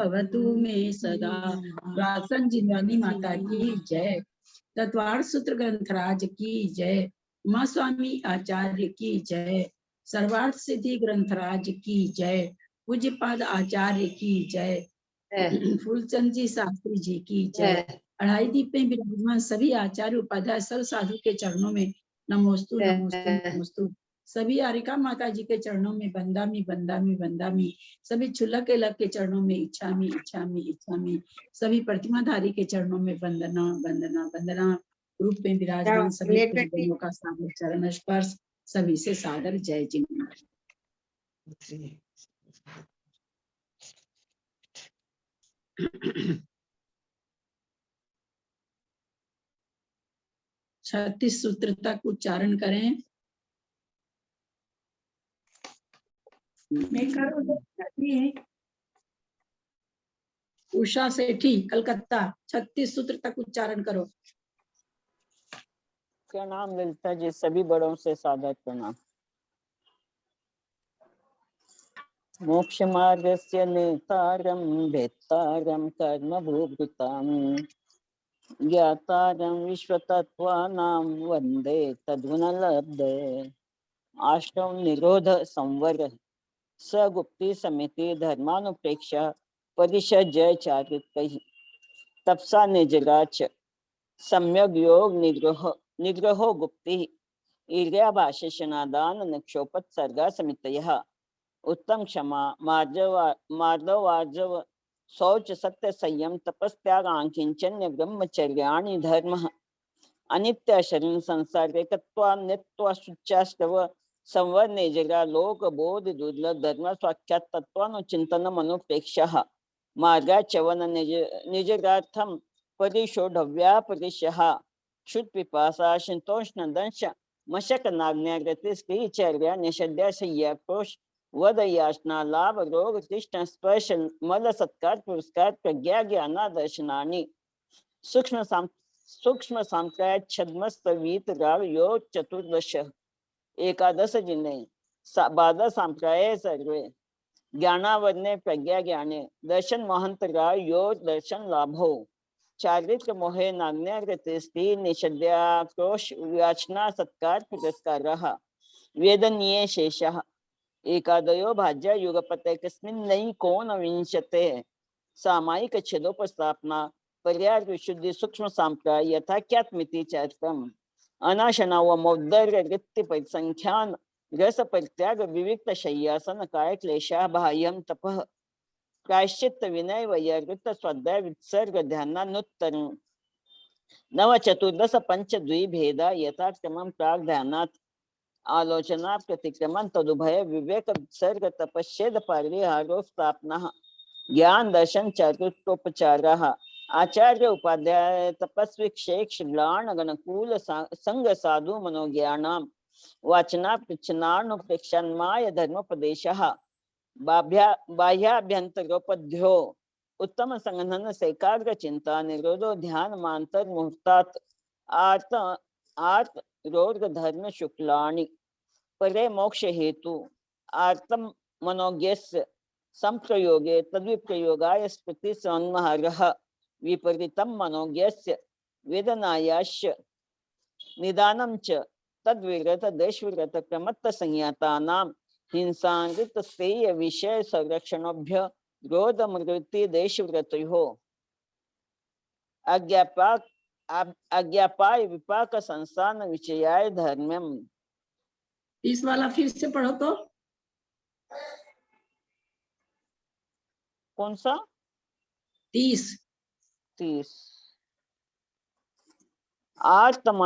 भवतु मे सदा। रासन जिनवानी माता की जय। तत्वार सूत्र ग्रंथराज की जय। उमा स्वामी आचार्य की जय। सर्वार्थ सिद्धि ग्रंथराज की जय। पूज्यपाद आचार्य की जय। फूलचंद जी शास्त्री जी की जय। अढ़ाई दीप में विराजमान सभी आचार्य उपाध्याय सब साधु के चरणों में नमोस्तु नमोस्तु नमोस्तु। सभी आरिका माता जी के चरणों में बंदामी बंदामी बंदामी। सभी छुल्लक के लग के चरणों में इच्छामी इच्छामी इच्छामी। सभी प्रतिमाधारी के चरणों में वंदना वंदना वंदना। रूप में विराजमान सभी गुरुजनों का सादर चरण स्पर्श। सभी से सादर जय जिनेन्द्र। 36 सूत्र तक उच्चारण करें। उषा सेठी कलकत्ता 36 सूत्र तक उच्चारण करो। प्रणाम ललिता जी, सभी बड़ों से सादर प्रणाम। मोक्ष मार्गस्य नेतारं भेत्तारं कर्मभूभृतां ज्ञातारं विश्वतत्त्वानां वन्दे तद्गुणलब्धे। आष्टौ निरोध संवर सगुप्ति समिति धर्मानुप्रेक्षा परिषद जय चारित्रिक तपसा निजराच सम्यक योग निग्रहो गुप्ति ईर्याभाषेषणादान निक्षोपत सर्गा समितयः उत्तम क्षमा मार्दवार्जव शौच सत्य संयम तपस्त्याग आंकिंचन्य ब्रह्मचर्याणि धर्मः अनित्य शरीर संसार एकत्वा नित्वा शुच्यास्तव संवर्णे जगा लोक बोध दुर्लभ धर्म स्वाख्यात तत्वानुचिंतन अनुप्रेक्षः मार्गाचवन निजगार्थम परिशोढव्या परिशः क्षुत पिपासा संतोषण दंश मशक नाग्न्याग्रति स्त्रीचर्या निषद्या शय्याक्रोश वद याचना लाभ रोग तृष्ण स्पर्श मल सत्कार पुरस्कार प्रज्ञा ज्ञानादर्शनानि सूक्ष्म सांख्याय छद्मस्तवीत राग योग चतुर्दश एकादश जिने बाधा सांप्राय सर्वे ज्ञानावरणे प्रज्ञा ज्ञाने दर्शन महंत राग योग दर्शन लाभो चारित्र मोहे नाग्न्याग्रति निषद्याक्रोश याचना सत्कार पुरस्कारः वेदनीय शेषः एकादयो भाज्य युगपते कस्मिन् नई कोन विंशते सामायिक छेदोपस्थापना पर्याय विशुद्धि सूक्ष्म सांप्राय यथाख्यात्मिति चैत्रम अनाशना व मौद्गर्य वृत्ति परिसंख्यान रस परित्याग विविक्त शय्यासन काय क्लेशा बाह्यम तपः प्रायश्चित्त विनय वैर्वृत्त स्वाध्याय वित्सर्ग ध्यानानुत्तर नव चतुर्दश पंच द्विभेदा यथाक्रमं प्राग ध्यानात् आलोचना प्रतिक्रमण तदुभय विवेक सर्ग तपश्चेद परिहारो स्थापना ज्ञान दर्शन चतुर्थोपचारः आचार्य उपाध्याय तपस्वी क्षेक्ष ग्लाण गणकूल संग साधु मनोज्ञानां वाचना पृच्छनानुप्रेक्षन्माय धर्मोपदेशः बाह्याभ्यंतरोपध्यो उत्तम संगठन सैकाग्र चिंता निरोधो ध्यान मांतर मुहूर्तात् आर्त रोग धर्म शुक्लानि परे मोक्ष हेतु आर्तम मनोज्ञस्य संप्रयोगे तद्विप्रयोगाय स्मृति सन्महरः विपरीतम मनोज्ञस्य वेदनायाश्च निदानं च तद्विरत देशविरत क्रमत्त संज्ञातानां हिंसांकृत स्तेय विषय संरक्षणोभ्य क्रोध मृति देशविरतयोः अज्ञापाय विपाक संस्थान विषयाय धर्म्यम। 30 वाला फिर से पढ़ो तो। कौन सा? 30 आत्म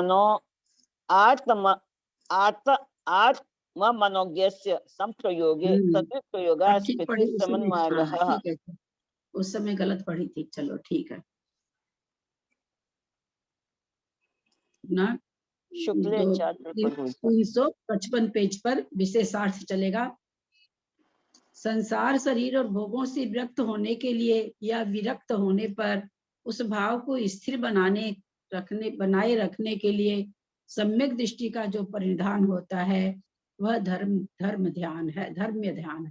मनोज्ञस्य संप्रयोगे तद्विप्रयोगा स्थिति समन्वयः। ठीक है, उस समय गलत पढ़ी थी, चलो ठीक है ना। 355 पेज पर विशेषार्थ चलेगा। संसार शरीर और भोगों से विरक्त होने के लिए या विरक्त होने पर उस भाव को स्थिर बनाए रखने के लिए सम्यक दृष्टि का जो परिधान होता है वह धर्म्य ध्यान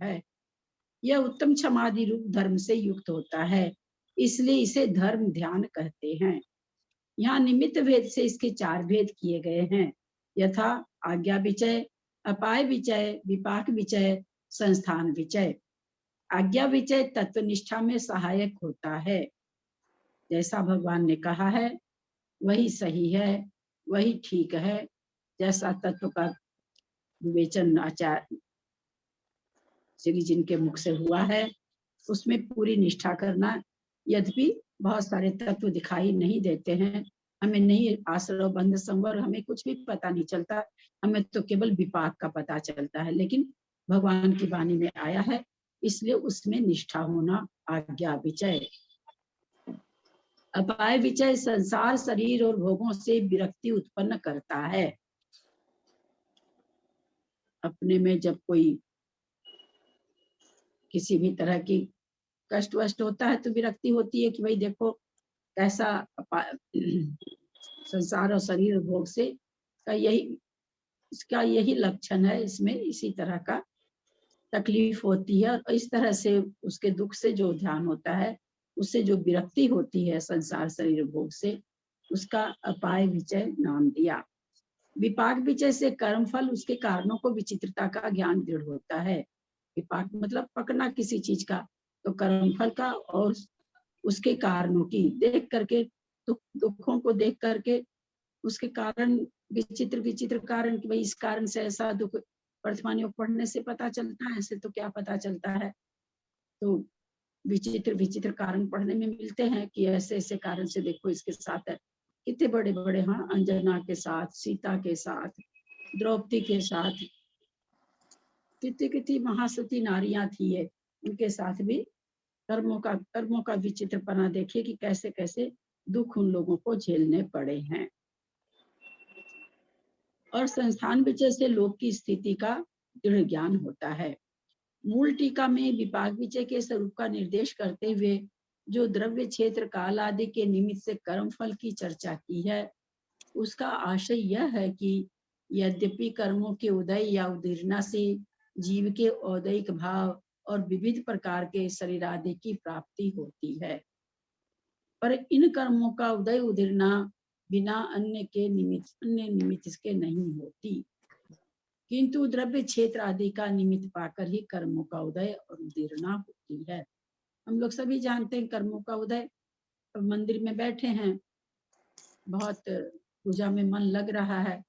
है। यह उत्तम क्षमादि रूप धर्म से युक्त होता है, इसलिए इसे धर्म ध्यान कहते हैं। यहाँ निमित्त भेद से इसके 4 भेद किए गए हैं, यथा आज्ञा विचय, अपाय विचय, विपाक विचय, संस्थान विचय। आज्ञा विचय तत्वनिष्ठा में सहायक होता है, जैसा भगवान ने कहा है वही सही है, वही ठीक है, जैसा तत्व का विवेचन आचार्य श्री जिनके मुख से हुआ है उसमें पूरी निष्ठा करना। यद्यपि बहुत सारे तत्व दिखाई नहीं देते हैं, हमें नहीं आश्रव बंध संवर हमें कुछ भी पता नहीं चलता, हमें तो केवल विपाक का पता चलता है, लेकिन भगवान की वाणी में आया है इसलिए उसमें निष्ठा होना आज्ञा विचय। अपाय विचय संसार शरीर और भोगों से विरक्ति उत्पन्न करता है। अपने में जब कोई किसी भी तरह की कष्ट वष्ट होता है तो विरक्ति होती है कि भाई देखो कैसा संसार और शरीर और भोग से का इसका यही लक्षण है, इसमें इसी तरह का तकलीफ होती है और इस तरह से उसके दुख से जो ध्यान होता है उससे जो विरक्ति होती है संसार शरीर भोग से, उसका अपाय विचय नाम दिया। विपाक विचय से कर्म फल उसके कारणों को विचित्रता का ज्ञान दृढ़ होता है। विपाक मतलब पकना किसी चीज का, तो कर्म फल का और उसके कारणों की देख करके, दुखों को देख करके उसके कारण विचित्र विचित्र कारण कि भाई इस कारण से ऐसा दुख वर्तमानियों पढ़ने से पता चलता है, ऐसे तो क्या पता चलता है। तो विचित्र विचित्र कारण पढ़ने में मिलते हैं कि ऐसे ऐसे कारण से देखो इसके साथ है, कितने बड़े बड़े, हाँ अंजना के साथ, सीता के साथ, द्रौपदी के साथ, कितनी कितनी महासती नारियां थी है, उनके साथ भी कर्मों का विचित्रपना देखिए कि कैसे कैसे दुख उन लोगों को झेलने पड़े हैं। और संस्थान विचय से लोक की स्थिति का दृढ़ ज्ञान होता है। मूल टीका में विपाक विचय के स्वरूप का निर्देश करते हुए जो द्रव्य क्षेत्र काल आदि के निमित्त से कर्म फल की चर्चा की है, उसका आशय यह है कि यद्यपि कर्मों के उदय या उदीर्णा से जीव के औदैहिक भाव और विविध प्रकार के शरीर आदि की प्राप्ति होती है, पर इन कर्मों का उदय उदीर्णा बिना अन्य निमित्त के नहीं होती, किंतु द्रव्य क्षेत्र आदि का निमित्त पाकर ही कर्मों का उदय और उदीर्णा होती है। हम लोग सभी जानते हैं कर्मों का उदय, मंदिर में बैठे हैं, बहुत पूजा में मन लग रहा है,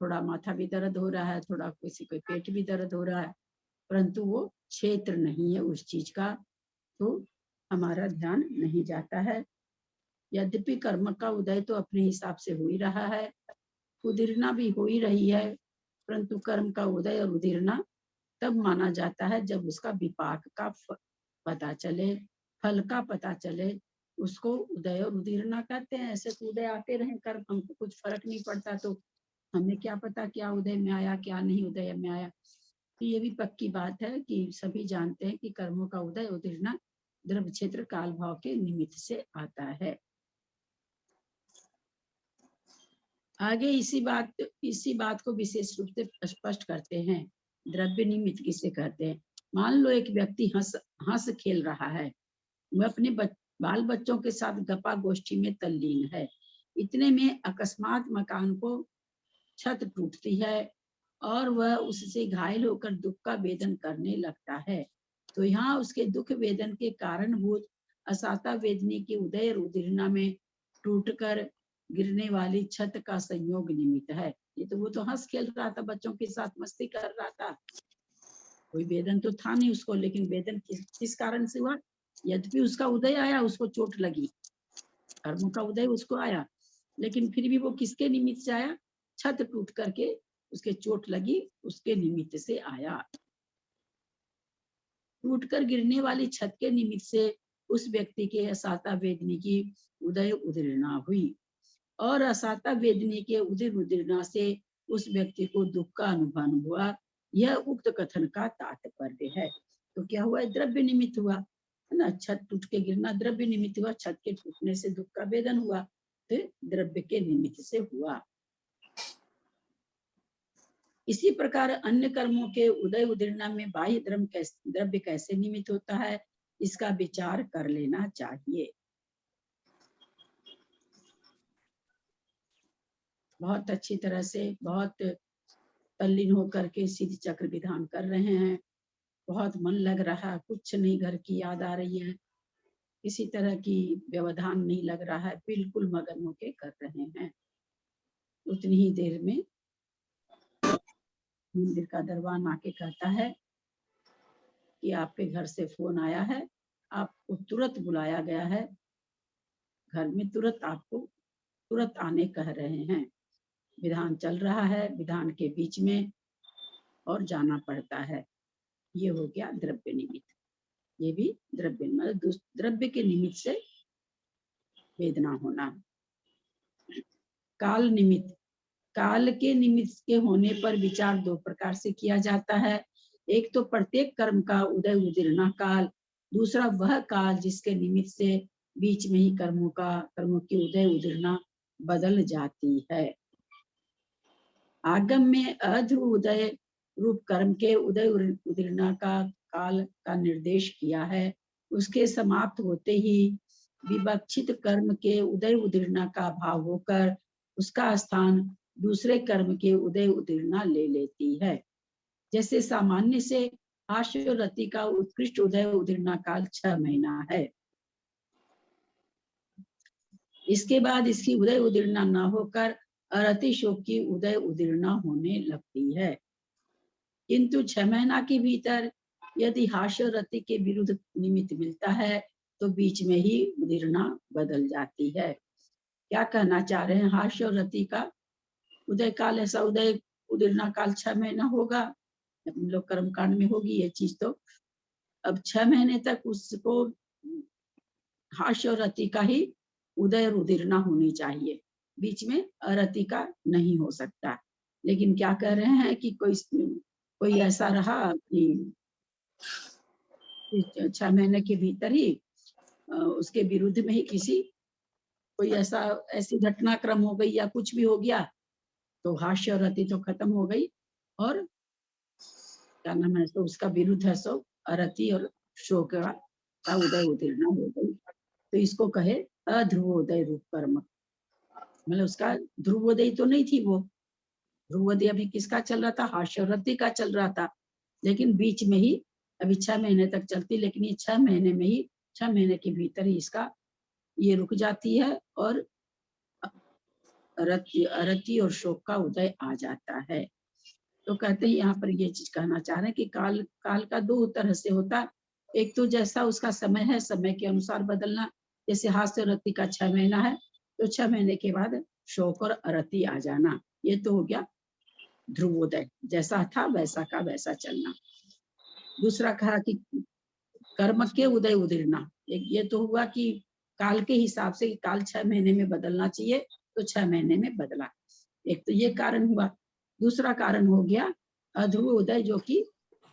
थोड़ा माथा भी दर्द हो रहा है, थोड़ा किसी को पेट भी दर्द हो रहा है, परंतु वो क्षेत्र नहीं है उस चीज का, तो हमारा ध्यान नहीं जाता है। यद्यपि कर्म का उदय तो अपने हिसाब से हो ही रहा है, उदीर्णा भी हो ही रही है, परंतु कर्म का उदय और उदीर्णा तब माना जाता है जब उसका विपाक का पता चले, फल का पता चले, उसको उदय और उदीर्णा कहते हैं। ऐसे तो उदय आते रहे कर्म, हमको कुछ फर्क नहीं पड़ता, तो हमें क्या पता क्या उदय में आया क्या नहीं उदय में आया। तो ये भी पक्की बात है कि सभी जानते हैं कि कर्मों का उदय उदीर्णा द्रव्य क्षेत्र काल भाव के निमित्त से आता है। आगे इसी बात को विशेष रूप से स्पष्ट करते हैं। द्रव्य निमित्त किसे कहते हैं? मान लो एक व्यक्ति हंस खेल रहा है, वह अपने बाल बच्चों के साथ गपा गोष्ठी में तल्लीन है, इतने में अकस्मात मकान को छत टूटती है और वह उससे घायल होकर दुख का वेदन करने लगता है। तो यहाँ उसके दुख वेदन के कारणभूत असाता वेदनी के उदय और उदीर्णा में टूटकर गिरने वाली छत का संयोग निमित्त है। ये तो वो तो हंस खेल रहा था, बच्चों के साथ मस्ती कर रहा था, कोई वेदन तो था नहीं उसको, लेकिन वेदन किस कारण से हुआ? यद्यपि उसका उदय आया, उसको चोट लगी, कर्मों का उदय उसको आया, लेकिन फिर भी वो किसके निमित्त से आया? छत टूट करके उसके चोट लगी, उसके निमित्त से आया। टूटकर गिरने वाली छत के निमित्त से उस व्यक्ति के असाता वेदनी की उदय उदीर्णा हुई और असाता वेदनी के उदय उदीर्णा से उस व्यक्ति को दुख का अनुभव हुआ। यह उक्त कथन का तात्पर्य है। तो क्या हुआ? द्रव्य निमित्त हुआ है ना, छत टूट के गिरना द्रव्य निमित्त हुआ, छत के टूटने से दुख का वेदन हुआ, तो द्रव्य के निमित्त से हुआ। इसी प्रकार अन्य कर्मों के उदय उदीर्णा में बाह्य द्रव्य कैसे निमित्त होता है, इसका विचार कर लेना चाहिए। बहुत अच्छी तरह से, बहुत तल्लीन होकर के सिद्ध चक्र विधान कर रहे हैं। बहुत मन लग रहा है, कुछ नहीं, घर की याद आ रही है, किसी तरह की व्यवधान नहीं लग रहा है, बिल्कुल मगन होके कर रहे हैं। उतनी ही देर में मंदिर का दरबान आके कहता है कि आपके घर से फोन आया है, आपको तुरंत बुलाया गया है, घर में तुरंत आपको तुरंत आने कह रहे हैं। विधान चल रहा है, विधान के बीच में और जाना पड़ता है। ये हो गया द्रव्य निमित्त। ये भी द्रव्य मतलब द्रव्य के निमित्त से वेदना होना। काल निमित्त, काल के निमित्त के होने पर विचार दो प्रकार से किया जाता है। एक तो प्रत्येक कर्म का उदय उदीर्णा काल, दूसरा वह काल जिसके निमित्त से बीच में ही कर्मों की उदय उदीर्णा बदल जाती है। आगम में अध्रुव उदय रूप कर्म के उदय उदीर्णा का काल का निर्देश किया है। उसके समाप्त होते ही विवक्षित कर्म के उदय उदीर्णा का भाव होकर उसका स्थान दूसरे कर्म के उदय उदीर्णा ले लेती है। जैसे सामान्य से आश्व रति का उत्कृष्ट उदय उदीर्णा काल 6 महीना है। इसके बाद इसकी उदय उदीर्णा न होकर अरति शोक की उदय उदीर्णा होने लगती है। किंतु 6 महीना के भीतर यदि हास्य रति के विरुद्ध निमित्त मिलता है तो बीच में ही उदीर्णा बदल जाती है। क्या कहना चाह रहे हैं? हास्य और रति का उदय काल, ऐसा उदय उदीर्णा काल 6 महीना होगा। हम लोग कर्मकांड में होगी ये चीज। तो अब 6 महीने तक उसको हास्य और रति का ही उदय और उदीर्णा होनी चाहिए, बीच में अरति का नहीं हो सकता। लेकिन क्या कह रहे हैं कि कोई ऐसा रहा कि 6 महीने के भीतर ही उसके विरुद्ध में ही किसी कोई ऐसी घटनाक्रम हो गई या कुछ भी हो गया तो हास्य और रति तो खत्म हो गई, और क्या नाम है, तो उसका विरुद्ध है सो अरति और शोक का उदय उदीर्णा हो गई। तो इसको कहे अध्रुवोदय रूप कर्म। मतलब उसका ध्रुवोदय तो नहीं थी, वो ध्रुवोदय अभी किसका चल रहा था? हास्य और रति का चल रहा था। लेकिन बीच में ही अभी 6 महीने तक चलती, लेकिन ये 6 महीने में ही 6 महीने के भीतर ही इसका ये रुक जाती है और रति और शोक का उदय आ जाता है। तो कहते हैं यहाँ पर ये चीज कहना चाह रहे हैं कि काल का 2 तरह से होता है। एक तो जैसा उसका समय है, समय के अनुसार बदलना। जैसे हास्य रति का 6 महीना है तो 6 महीने के बाद शोक और अरति आ जाना। ये तो हो गया ध्रुवोदय, जैसा था वैसा का वैसा चलना। दूसरा कहा कि कर्म के उदय उदीर्णा। ये तो हुआ कि काल के हिसाब से काल 6 महीने में बदलना चाहिए तो 6 महीने में बदला। एक तो ये कारण हुआ। दूसरा कारण हो गया अध्रुव उदय, जो कि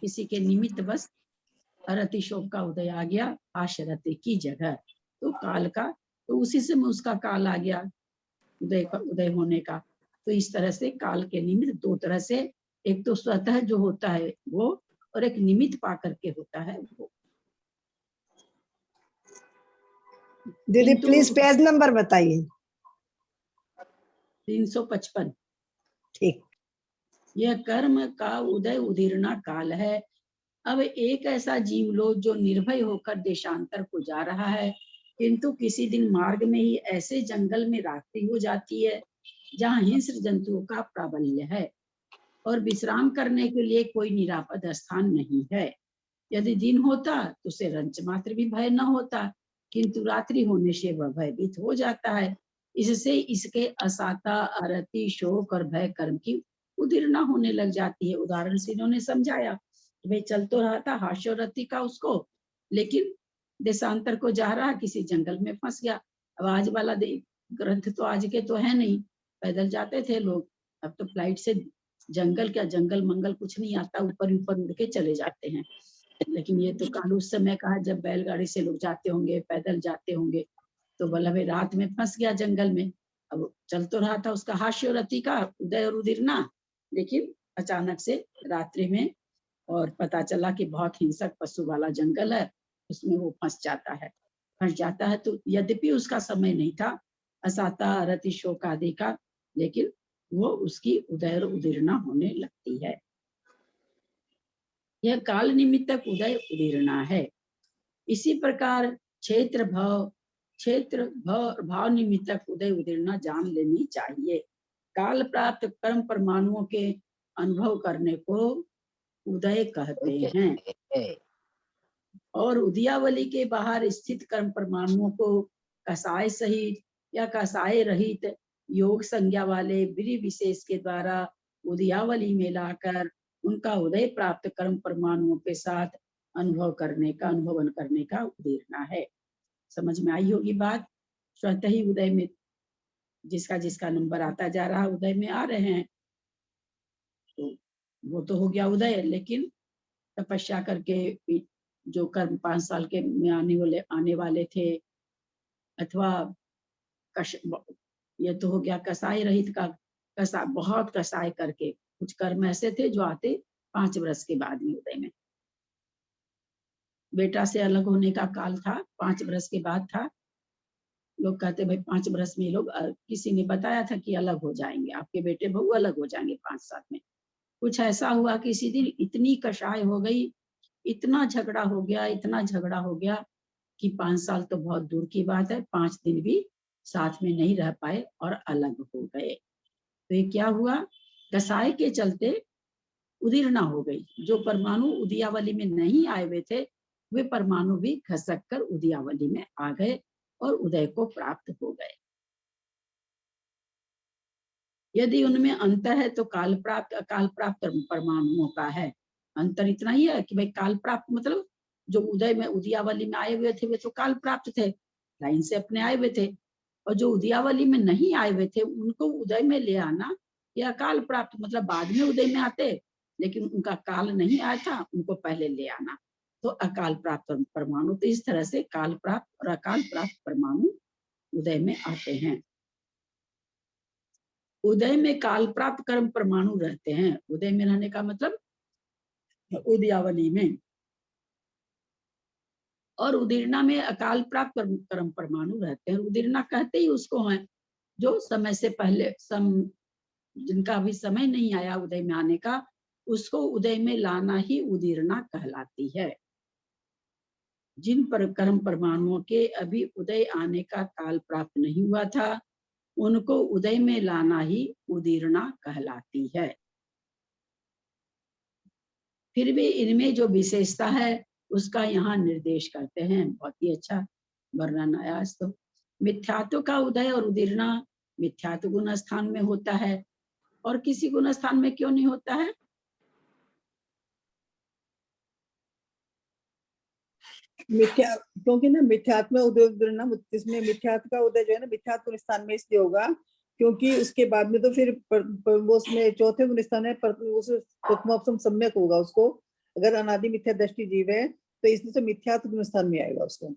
किसी के निमित्त बस अरति शोक का उदय आ गया आशरति की जगह। तो काल का तो उसी से उसका काल आ गया उदय होने का। तो इस तरह से काल के निमित्त 2 तरह से, एक तो स्वतः जो होता है वो, और एक निमित्त पा करके होता है वो। दीदी प्लीज पेज नंबर बताइए। 355। ठीक। यह कर्म का उदय उदीर्णा काल है। अब एक ऐसा जीव लो जो निर्भय होकर देशांतर को जा रहा है, किंतु किसी दिन मार्ग में ही ऐसे जंगल में रात्रि हो जाती है जहाँ हिंस्र जंतुओं का प्राबल्य है और विश्राम करने के लिए कोई निरापद स्थान नहीं है। यदि दिन होता तो उसे रंच मात्र भी भय न होता, किंतु रात्रि होने से वह भयभीत हो जाता है। इससे इसके असाता अरति शोक और भय कर्म की उदीर्णा होने लग जाती है। उदाहरण से इन्होंने समझाया, भाई चल तो रहा था हास्य और रति का उसको, लेकिन देशांतर को जा रहा, किसी जंगल में फंस गया। अब आज वाला ग्रंथ तो आज के तो है नहीं, पैदल जाते थे लोग। अब तो फ्लाइट से जंगल, क्या जंगल मंगल कुछ नहीं आता, ऊपर ऊपर उड़ के चले जाते हैं। लेकिन ये तो काल उस समय का है जब बैलगाड़ी से लोग जाते होंगे, पैदल जाते होंगे। तो बोला भाई रात में फंस गया जंगल में। अब चल तो रहा था उसका हास्य और रति का उदय और उदीर्णा, लेकिन अचानक से रात्रि में, और पता चला कि बहुत हिंसक पशु वाला जंगल है, उसमें वो फंस जाता है। तो यद्यपि उसका समय नहीं था असाता रति शोक आदि का, लेकिन वो उसकी उदय और उदीर्णा होने लगती है। यह काल निमित्तक उदय उदीर्णा है। इसी प्रकार क्षेत्र भाव निमित्तक उदय उदीर्णा जान लेनी चाहिए। काल प्राप्त कर्म परमाणुओं के अनुभव करने को उदय कहते हैं, और उदयावली के बाहर स्थित कर्म परमाणुओं को कसाय सहित या कसाय रहित योग संज्ञा वाले विधि विशेष के द्वारा उदयावली में लाकर उनका उदय प्राप्त कर्म परमाणुओं के साथ अनुभवन करने का उदीर्णा है। समझ में आई होगी बात। स्वतः ही उदय में जिसका जिसका नंबर आता जा रहा, उदय में आ रहे हैं, तो वो तो हो गया उदय। लेकिन तपस्या करके जो कर्म 5 साल के में आने वाले थे, अथवा ये तो हो गया कसाई रहित का, बहुत कसाई करके कुछ कर्म ऐसे थे जो आते 5 वर्ष के बाद में उदय में। बेटा से अलग होने का काल था, 5 वर्ष के बाद था। लोग कहते भाई 5 वर्ष में लोग, किसी ने बताया था कि अलग हो जाएंगे, आपके बेटे बहू अलग हो जाएंगे 5 साल में। कुछ ऐसा हुआ कि इसी दिन इतनी कषाय हो गई, इतना झगड़ा हो गया कि 5 साल तो बहुत दूर की बात है, 5 दिन भी साथ में नहीं रह पाए और अलग हो गए। तो ये क्या हुआ, कसाय के चलते उदीर्णा हो गई। जो परमाणु उदयावली में नहीं आए हुए थे, वे परमाणु भी खसक कर उदयावली में आ गए और उदय को प्राप्त हो गए। यदि उनमें अंतर है तो काल प्राप्त अकाल प्राप्त परमाणुओं का है। अंतर इतना ही है कि भाई काल प्राप्त मतलब जो उदय में उदयावली में आए हुए थे वे तो काल प्राप्त थे, लाइन से अपने आए हुए थे, और जो उदयावली में नहीं आए हुए थे उनको उदय में ले आना या काल प्राप्त मतलब बाद में उदय में आते, लेकिन उनका काल नहीं आया था, उनको पहले ले आना, तो अकाल प्राप्त परमाणु। तो इस तरह से काल प्राप्त और अकाल प्राप्त परमाणु उदय में आते हैं। उदय में काल प्राप्त कर्म परमाणु रहते हैं। उदय में रहने का मतलब उदयावली में, और उदीर्णा में अकाल प्राप्त कर्म परमाणु रहते हैं। उदीर्णा कहते ही उसको हैं जो समय से पहले जिनका अभी समय नहीं आया उदय में आने का, उसको उदय में लाना ही उदीर्णा कहलाती है। जिन पर कर्म परमाणुओं के अभी उदय आने का काल प्राप्त नहीं हुआ था, उनको उदय में लाना ही उदीर्णा कहलाती है। फिर भी इनमें जो विशेषता है उसका यहाँ निर्देश करते हैं। बहुत ही अच्छा वर्णन आया आज तो। मिथ्यात्व का उदय और उदीर्णा मिथ्यात्व गुण स्थान में होता है, और किसी गुण स्थान में क्यों नहीं होता है? मिथ्या, क्योंकि ना मिथ्यात्व उदय इसमें मिथ्यात्व का उदय जो है ना मिथ्यात्व स्थान में इसलिए होगा क्योंकि उसके बाद में तो फिर वो उसमें चौथे गुण स्थान है प्रथमोपम सम्यक होगा उसको। अगर अनादि मिथ्या दृष्टि जीव है तो इसलिए तो मिथ्यात्व गुण स्थान में आएगा उसको।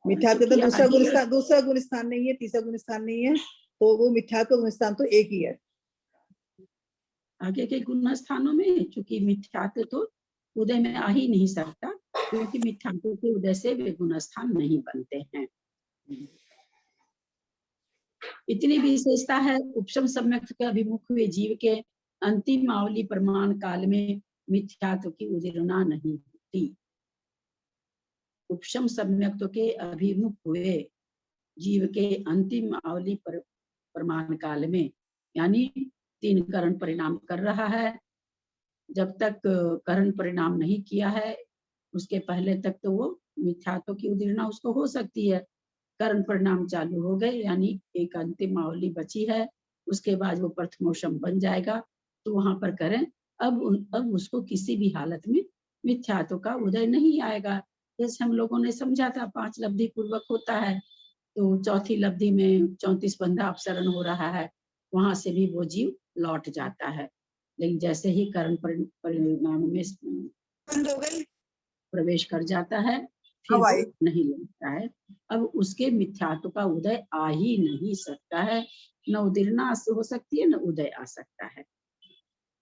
मिथ्यात्व तो दूसरा गुण स्थान नहीं है, तीसरा गुण स्थान नहीं है, तो वो मिथ्यात्व गुण स्थान तो एक ही है। आगे के गुण स्थानों में चूंकि मिथ्यात्व तो उदय में आ ही नहीं सकता, क्योंकि मिथ्यात्व के उदय से वे गुण स्थान नहीं बनते हैं। इतनी विशेषता है उपशम सम्यक के अभिमुख हुए जीव के अंतिम आवली प्रमाण काल में मिथ्यात्व की उदीर्णा नहीं होती। उपशम सम्यक के अभिमुख हुए जीव के अंतिम आवली प्रमाण काल में, यानी 3 करण परिणाम कर रहा है, जब तक करण परिणाम नहीं किया है उसके पहले तक तो वो मिथ्यात्व की उदीर्णा उसको हो सकती है। करण परिणाम चालू हो गए, यानी एक अंतिम आवली बची है, उसके बाद वो प्रथमोषम बन जाएगा, तो वहां पर करें अब उसको किसी भी हालत में मिथ्यात्व का उदय नहीं आएगा। जैसे हम लोगों ने समझा था 5 लब्धि पूर्वक होता है, तो चौथी लब्धि में 34 बंधा अपसरण हो रहा है, वहां से भी वो जीव लौट जाता है। लेकिन जैसे ही करण परिणाम में प्रवेश कर जाता है फिर वो नहीं लगता है। अब उसके मिथ्यात्व का उदय आ ही नहीं सकता है, न उदीर्णा हो सकती है न उदय आ सकता है।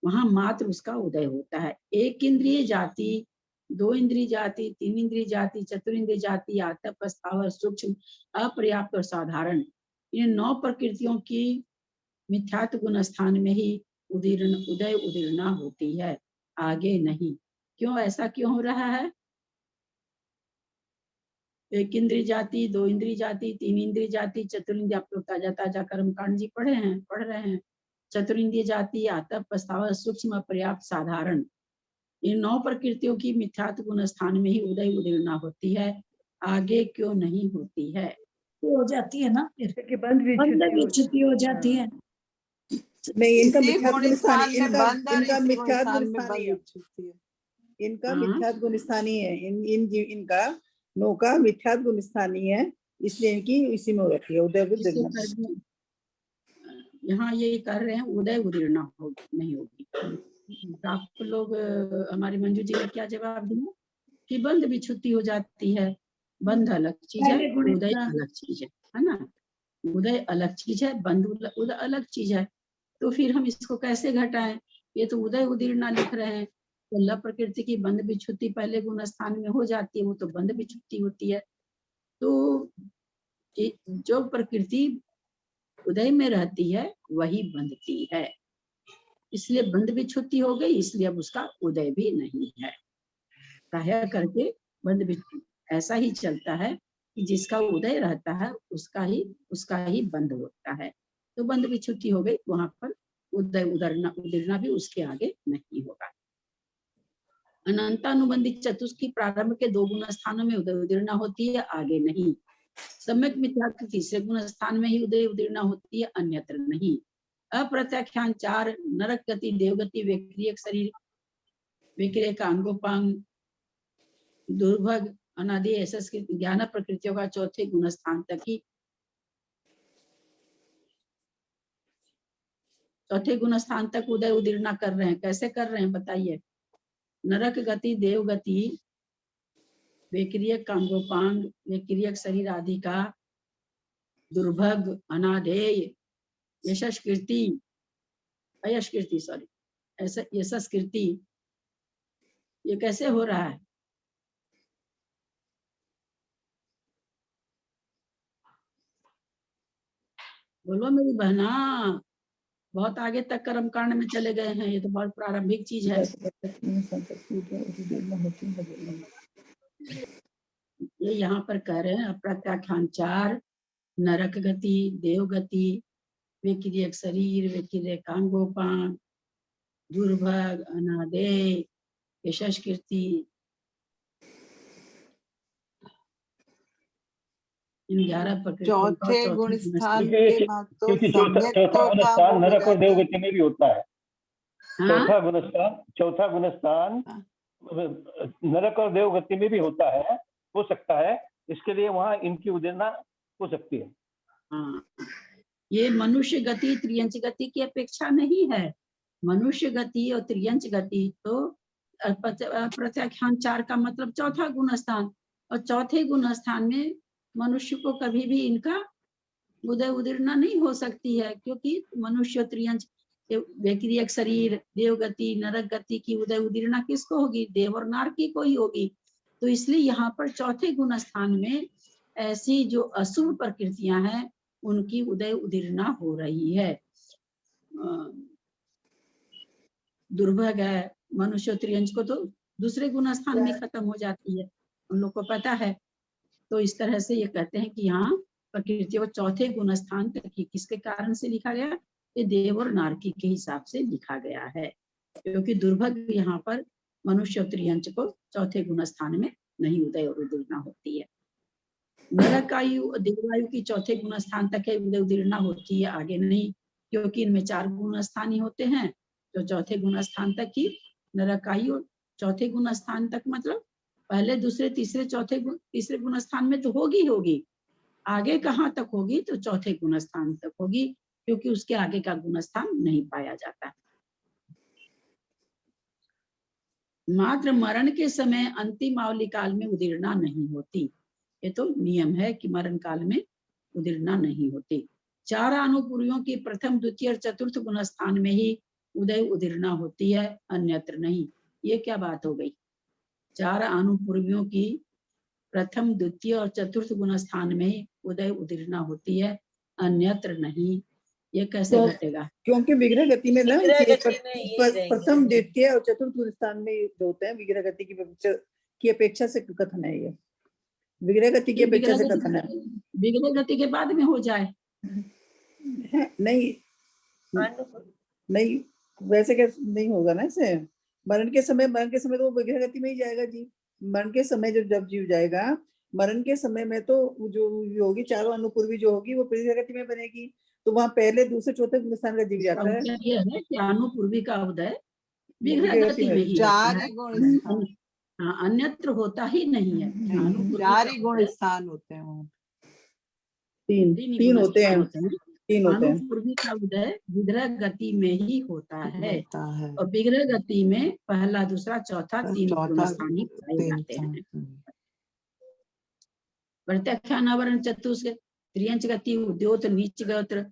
वहां मात्र उसका उदय होता है। एक इंद्रिय जाति, दो इंद्रिय जाति, तीन इंद्रिय जाति, चतुरिंद्रिय जाति, आतप, स्थावर, सूक्ष्म, अपर्याप्त और साधारण, इन 9 प्रकृतियों की मिथ्यात्व गुण स्थान में ही उदय उदीर्णा होती है, आगे नहीं। क्यों, ऐसा क्यों हो रहा है? एक इंद्रिय जाति, दो इंद्रिय जाति, तीन इंद्रिय जाति, चतुरिंद्रिय, आप लोग ताजा ताजा कर्मकांड जी पढ़ रहे हैं। चतुरिंद्रिय जाति, आतप, स्थावर, सूक्ष्म, पर्याप्त, साधारण, इन 9 प्रकृतियों की मिथ्यात्व गुण स्थान में ही उदय उदीर्णा होती है, आगे क्यों नहीं होती है? हो जाती है ना, फिर कि बंद विच्युति हो जाती है। नहीं, इनका इसी मिथ्यात्व गुण गुण स्थान, स्थान में इनका बंद और इनका इसी गुण मिथ्यात्व स्थान गुण में स्थान ही बंद है। छूटती है। इनका हाँ। मिथ्यात्व गुण स्थानी है, इनका नो का मिथ्यात्व गुण स्थानी है, इसलिए इनकी इसी में हो जाती है उदय इससे उदीर्णा। यहाँ ये कर रहे हैं उदय उदीर्णा नहीं होगी। तो आप लोग हमारी मंजू जी ने क्या जवाब दिया कि बंद विच्छुति हो जाती है। बंद अलग चीज है, उदय अलग चीज है ना। उदय अलग चीज है, बंद उदय अलग चीज है। तो फिर हम इसको कैसे घटाएं? ये तो उदय उदीर्णा लिख रहे हैं, तो ल प्रकृति की बंद विच्छुति पहले गुण स्थान में हो जाती है, वो तो बंद विच्छुति होती है। तो जो प्रकृति उदय में रहती है वही बंधती है, इसलिए बंद विच्छुति हो गई, इसलिए अब उसका उदय भी नहीं है। प्रायः करके बंद विच्छुति ऐसा ही चलता है कि जिसका उदय रहता है उसका ही बंद होता है। तो बंद विच्छुति हो गई, वहां पर उदय उदीर्णा भी उसके आगे नहीं होगा। अनंतानुबंधी चतुष्की प्रारंभ के 2 गुण स्थानों में उदय उदीर्णा होती है, आगे नहीं। सम्यक मिथ्यात्व तीसरे गुण स्थान में ही उदय उदीर्णा होती है, अन्यत्र नहीं। अप्रत्याख्यान 4 नरक गति, देवगति, वैक्रियक शरीर, वैक्रिय कांगोपांग, दुर्भग, अनादि, ऐसा ज्ञान प्रकृतियों का चौथे गुण स्थान तक ही, चौथे गुण स्थान तक उदय उदीर्णा कर रहे हैं। कैसे कर रहे हैं बताइए? नरक गति, देव गति, वैक्रियक कांगोपांग, वैक्रियक शरीर आदि का, दुर्भग, अनादेय, यशस्कृति, अयशकृति, सॉरी, ऐसा यशस्कृति, ये कैसे हो रहा है? बोलो मेरी बहना, बहुत आगे तक कर्मकांड में चले गए हैं, ये तो बहुत प्रारंभिक चीज है। ये यहाँ पर कह रहे हैं अप्रत्याख्यान 4 नरक गति, देव गति, वैक्रियक शरीर, वैक्रियक कांगोपांग, दुर्भग, अनादेय, यशस्कृति, इन 11 प्रकृतियों का चौथे गुण स्थान क्योंकि के बाद तो क्योंकि सम्यक चौथा गुण स्थान वो नरक और रहता है। देवगति में भी होता है। हाँ? चौथा गुण स्थान नरक और देवगति में भी होता है, हो सकता है, इसके लिए वहां इनकी उदीर्णा हो सकती है। हाँ, ये मनुष्य गति त्रियंच गति की अपेक्षा नहीं है। मनुष्य गति और त्रियंच गति तो प्रत्याख्यान 4 का मतलब चौथा गुण स्थान, और चौथे गुण स्थान में मनुष्य को कभी भी इनका उदय उदीर्णा नहीं हो सकती है, क्योंकि मनुष्य त्रियंच, वैक्रियक शरीर, देवगति, नरक गति की उदय उदीर्णा किसको होगी? देव और नारकी को ही होगी। तो इसलिए यहाँ पर चौथे गुण स्थान में ऐसी जो अशुभ प्रकृतियां हैं उनकी उदय उदीर्णा हो रही है। दुर्भग है, मनुष्य त्रियंच को तो दूसरे गुण स्थान में खत्म हो जाती है, उन लोग को पता है। तो इस तरह से ये कहते हैं कि यहाँ प्रकृतियों चौथे गुण स्थान तक ही किसके कारण से लिखा गया? ये देव और नारकी के हिसाब से लिखा गया है, क्योंकि दुर्भग यहाँ पर मनुष्य त्रियंच को चौथे गुण स्थान में नहीं उदय और उदीर्णा होती है। नरक आयु, देवायु की चौथे गुण स्थान तक है उदय उदीर्णा होती है, आगे नहीं, क्योंकि इनमें 4 गुण स्थान ही होते हैं। तो चौथे गुण स्थान तक ही नरक आयु, चौथे गुण स्थान तक मतलब पहले, दूसरे, तीसरे, तीसरे गुण स्थान में तो होगी, आगे कहाँ तक होगी? तो चौथे गुण स्थान तक होगी, क्योंकि उसके आगे का गुण स्थान नहीं पाया जाता। मात्र मरण के समय अंतिम आवली काल में उदीर्णा नहीं होती, ये तो नियम है कि मरण काल में उदीर्णा नहीं होती। 4 अनुपूर्वियों की प्रथम, द्वितीय और चतुर्थ गुण स्थान में ही उदय उदीर्णा होती है, अन्यत्र नहीं। ये क्या बात हो गई? 4 अनुपूर्वियों की प्रथम, द्वितीय और चतुर्थ गुण स्थान में उदय उदीर्णा होती है, अन्यत्र नहीं। ये कैसे तो घटेगा? क्योंकि विग्रह गति में ना विग्रह ये गति में ये रहेंगे। प्रथम, द्वितीय और चतुर्थ गुण स्थान में जो होते हैं, विग्रह गति की अपेक्षा से कथन है ये। विग्रह गति की अपेक्षा से कथन है। विग्रह गति के बाद में हो जाए नहीं नहीं, वैसे क्या नहीं होगा ना इसे। मरण के समय तो वो विग्रह गति में ही जाएगा जी। मरण के समय जब जीव जाएगा, मरण के समय में तो जो होगी, चारों अनुपूर्वी जो होगी वो विग्रह गति में बनेगी। तो वहां पहले, दूसरे, चौथे गुण स्थान का जीव जाता है। ये है कि अनुपूर्वी का उदय विग्रह विग्रह गति गति में में ही चार होता ही है। गुण स्थान, हाँ, अन्यत्र होता ही नहीं है। अनुपूर्वी चार का ही गुण उदय स्थान होते हैं वहाँ। तीन तीन ही तीन गुण होते स्थान हैं, होते हैं। तीन होते हैं। अनुपूर्वी का उदय विग्रह गति में ही होता है, होता है। और विग्रह गति में पहला, दूसरा, चौथा, तीन गुण चौथा स्थान ही पाए तीन जाते हैं। स्थान। प्रत्याख्यानावरण चतुष्क, त्रियंच गति, उद्योत, नीच गोत्र,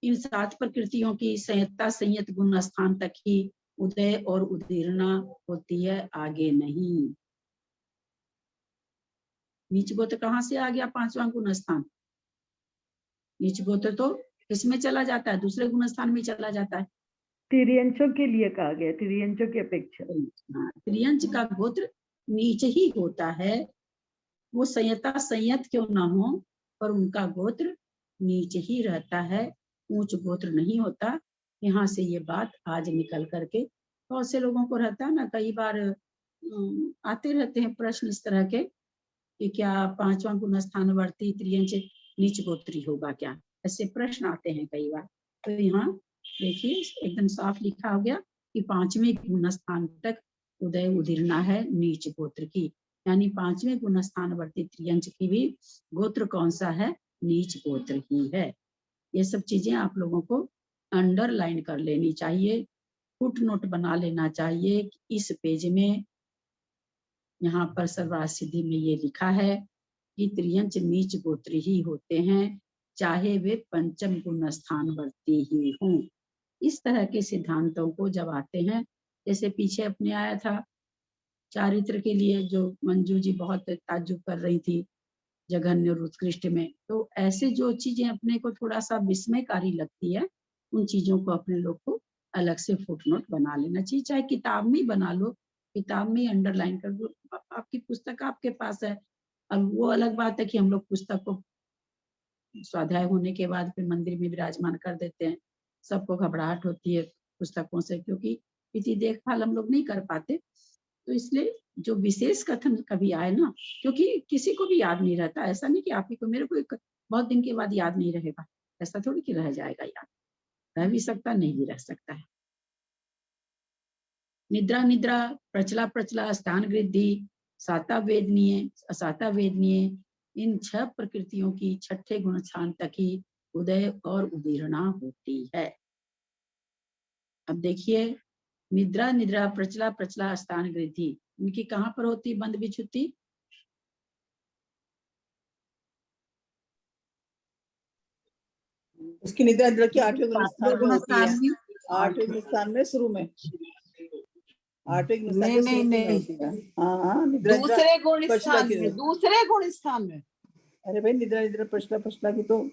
इन 7 प्रकृतियों की संयत्ता संयत गुण स्थान तक ही उदय और उदीर्णा होती है, आगे नहीं। नीच गोत्र कहाँ से आ गया? 5वां गुण स्थान। नीच गोत्र तो किसमें चला जाता है? दूसरे गुण स्थान में चला जाता है। तिर्यंचों के लिए कहा गया, तिर्यंचों की अपेक्षा। हाँ, त्रियंच का गोत्र नीच ही होता है। वो संयता संयत क्यों ना हो, पर उनका गोत्र नीच ही रहता है, ऊंच गोत्र नहीं होता। यहाँ से ये बात आज निकल करके बहुत से लोगों को रहता है ना, कई बार आते रहते हैं प्रश्न इस तरह के कि क्या 5वां गुण स्थानवर्ती त्रियंच नीच गोत्री होगा क्या? ऐसे प्रश्न आते हैं कई बार। तो यहाँ देखिए एकदम साफ लिखा हो गया कि 5वें गुण स्थान तक उदय उदीर्णा है नीच गोत्र की, यानी 5वें गुण स्थानवर्ती त्रियंच की भी गोत्र कौन सा है? नीच गोत्र ही है। ये सब चीजें आप लोगों को अंडरलाइन कर लेनी चाहिए, फुट नोट बना लेना चाहिए। इस पेज में यहाँ पर सर्वार्थ सिद्धि में ये लिखा है कि त्रियंच नीच गोत्र ही होते हैं, चाहे वे पंचम गुण स्थानवर्ती ही हों। इस तरह के सिद्धांतों को जब आते हैं, जैसे पीछे अपने आया था चारित्र के लिए जो मंजू जी बहुत ताज्जुब कर रही थी, जघन्य और उत्कृष्ट में, तो ऐसे जो चीजें अपने को थोड़ा सा विस्मयकारी लगती है, उन चीजों को अपने लोग को अलग से फुटनोट बना लेना चाहिए। चाहे किताब में बना लो, किताब में अंडरलाइन कर दो। आपकी पुस्तक आपके पास है। अब वो अलग बात है कि हम लोग पुस्तक को स्वाध्याय होने के बाद फिर मंदिर में विराजमान कर देते हैं। सबको घबराहट होती है पुस्तकों से, क्योंकि इतनी देखभाल हम लोग नहीं कर पाते। तो इसलिए जो विशेष कथन कभी आए ना, क्योंकि किसी को भी याद नहीं रहता, ऐसा नहीं कि आप ही को, मेरे को एक बहुत दिन के बाद याद नहीं रहेगा, ऐसा थोड़ी कि रह जाएगा याद। रह भी सकता, नहीं भी रह सकता है। निद्रा निद्रा, प्रचला प्रचला, स्थान वृद्धि, साता वेदनीय, असाता वेदनीय, इन 6 प्रकृतियों की 6ठे गुण स्थान तक ही उदय और उदीर्णा होती है। अब देखिए, निद्रा निद्रा, प्रचला प्रचला, स्थान वृद्धि, इनकी कहाँ पर होती? बंद विच्छुत्ति। उसकी निद्रा निद्रा की 8वें गुण स्थान में होती है। में 8वें गुण स्थान में शुरू में, 8वें गुण स्थान नहीं, के शुरू में नहीं। होती है। हाँ, निद्रा निद्रा दूसरे गुण प्रचला स्थान की में, दूसरे गुण स्थान में। अरे भाई, निद्रा निद्रा प्रचला प्रचला की तो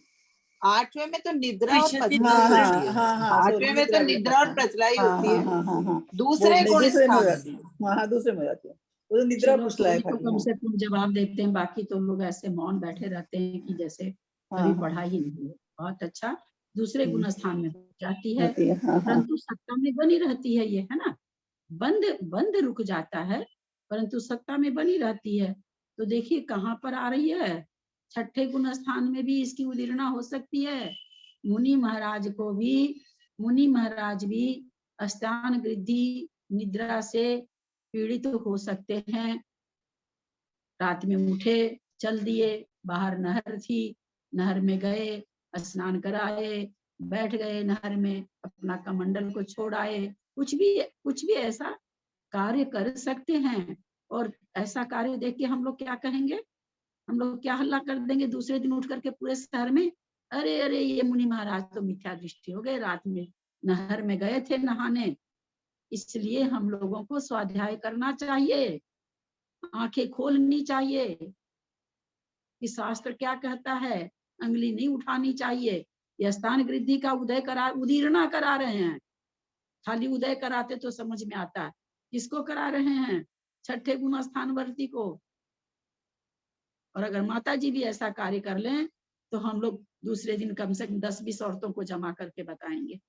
8वें में तो निद्रा और हाँ प्रचला हाँ होती है। हाँ हाँ, 8वें में तो निद्रा और प्रचला ही होती है। हाँ, दूसरे गुण दूसरे में हो स्थान जाती है। हाँ, दूसरे में हो जाती है। वो तो निद्रा चलो, प्रचला है कोई तो खाली। कम से कम जवाब देते हैं, बाकी तो लोग ऐसे मौन बैठे रहते हैं कि जैसे कभी पढ़ा ही नहीं है। बहुत अच्छा, दूसरे गुण स्थान में हो जाती है, होती है। हाँ, परंतु सत्ता में बनी रहती है ये, है ना। बंद बंद रुक जाता है, परंतु सत्ता में बनी रहती है। तो देखिए कहाँ पर आ रही है, 6ठे गुण स्थान में भी इसकी उदीर्णा हो सकती है। मुनि महाराज भी स्थान वृद्धि निद्रा से पीड़ित हो सकते हैं। रात में उठे, चल दिए, बाहर नहर थी, नहर में गए, स्नान कराए, बैठ गए नहर में, अपना कमंडल को छोड़ आए, कुछ भी ऐसा कार्य कर सकते हैं। और ऐसा कार्य देख के हम लोग क्या कहेंगे? हम लोग क्या हल्ला कर देंगे दूसरे दिन उठ करके पूरे शहर में, अरे अरे ये मुनि महाराज तो मिथ्या दृष्टि हो गए, रात में नहर में गए थे नहाने, इसलिए हम लोगों को स्वाध्याय करना चाहिए, आंखें खोलनी चाहिए कि शास्त्र क्या कहता है, अंगुली नहीं उठानी चाहिए। यह स्थान वृद्धि का उदीर्णा करा रहे हैं, खाली उदय कराते तो समझ में आता है, किसको करा रहे हैं, छठे गुण स्थान वर्ती को। और अगर माता जी भी ऐसा कार्य कर लें तो हम लोग दूसरे दिन कम से कम 10-20 औरतों को जमा करके बताएंगे।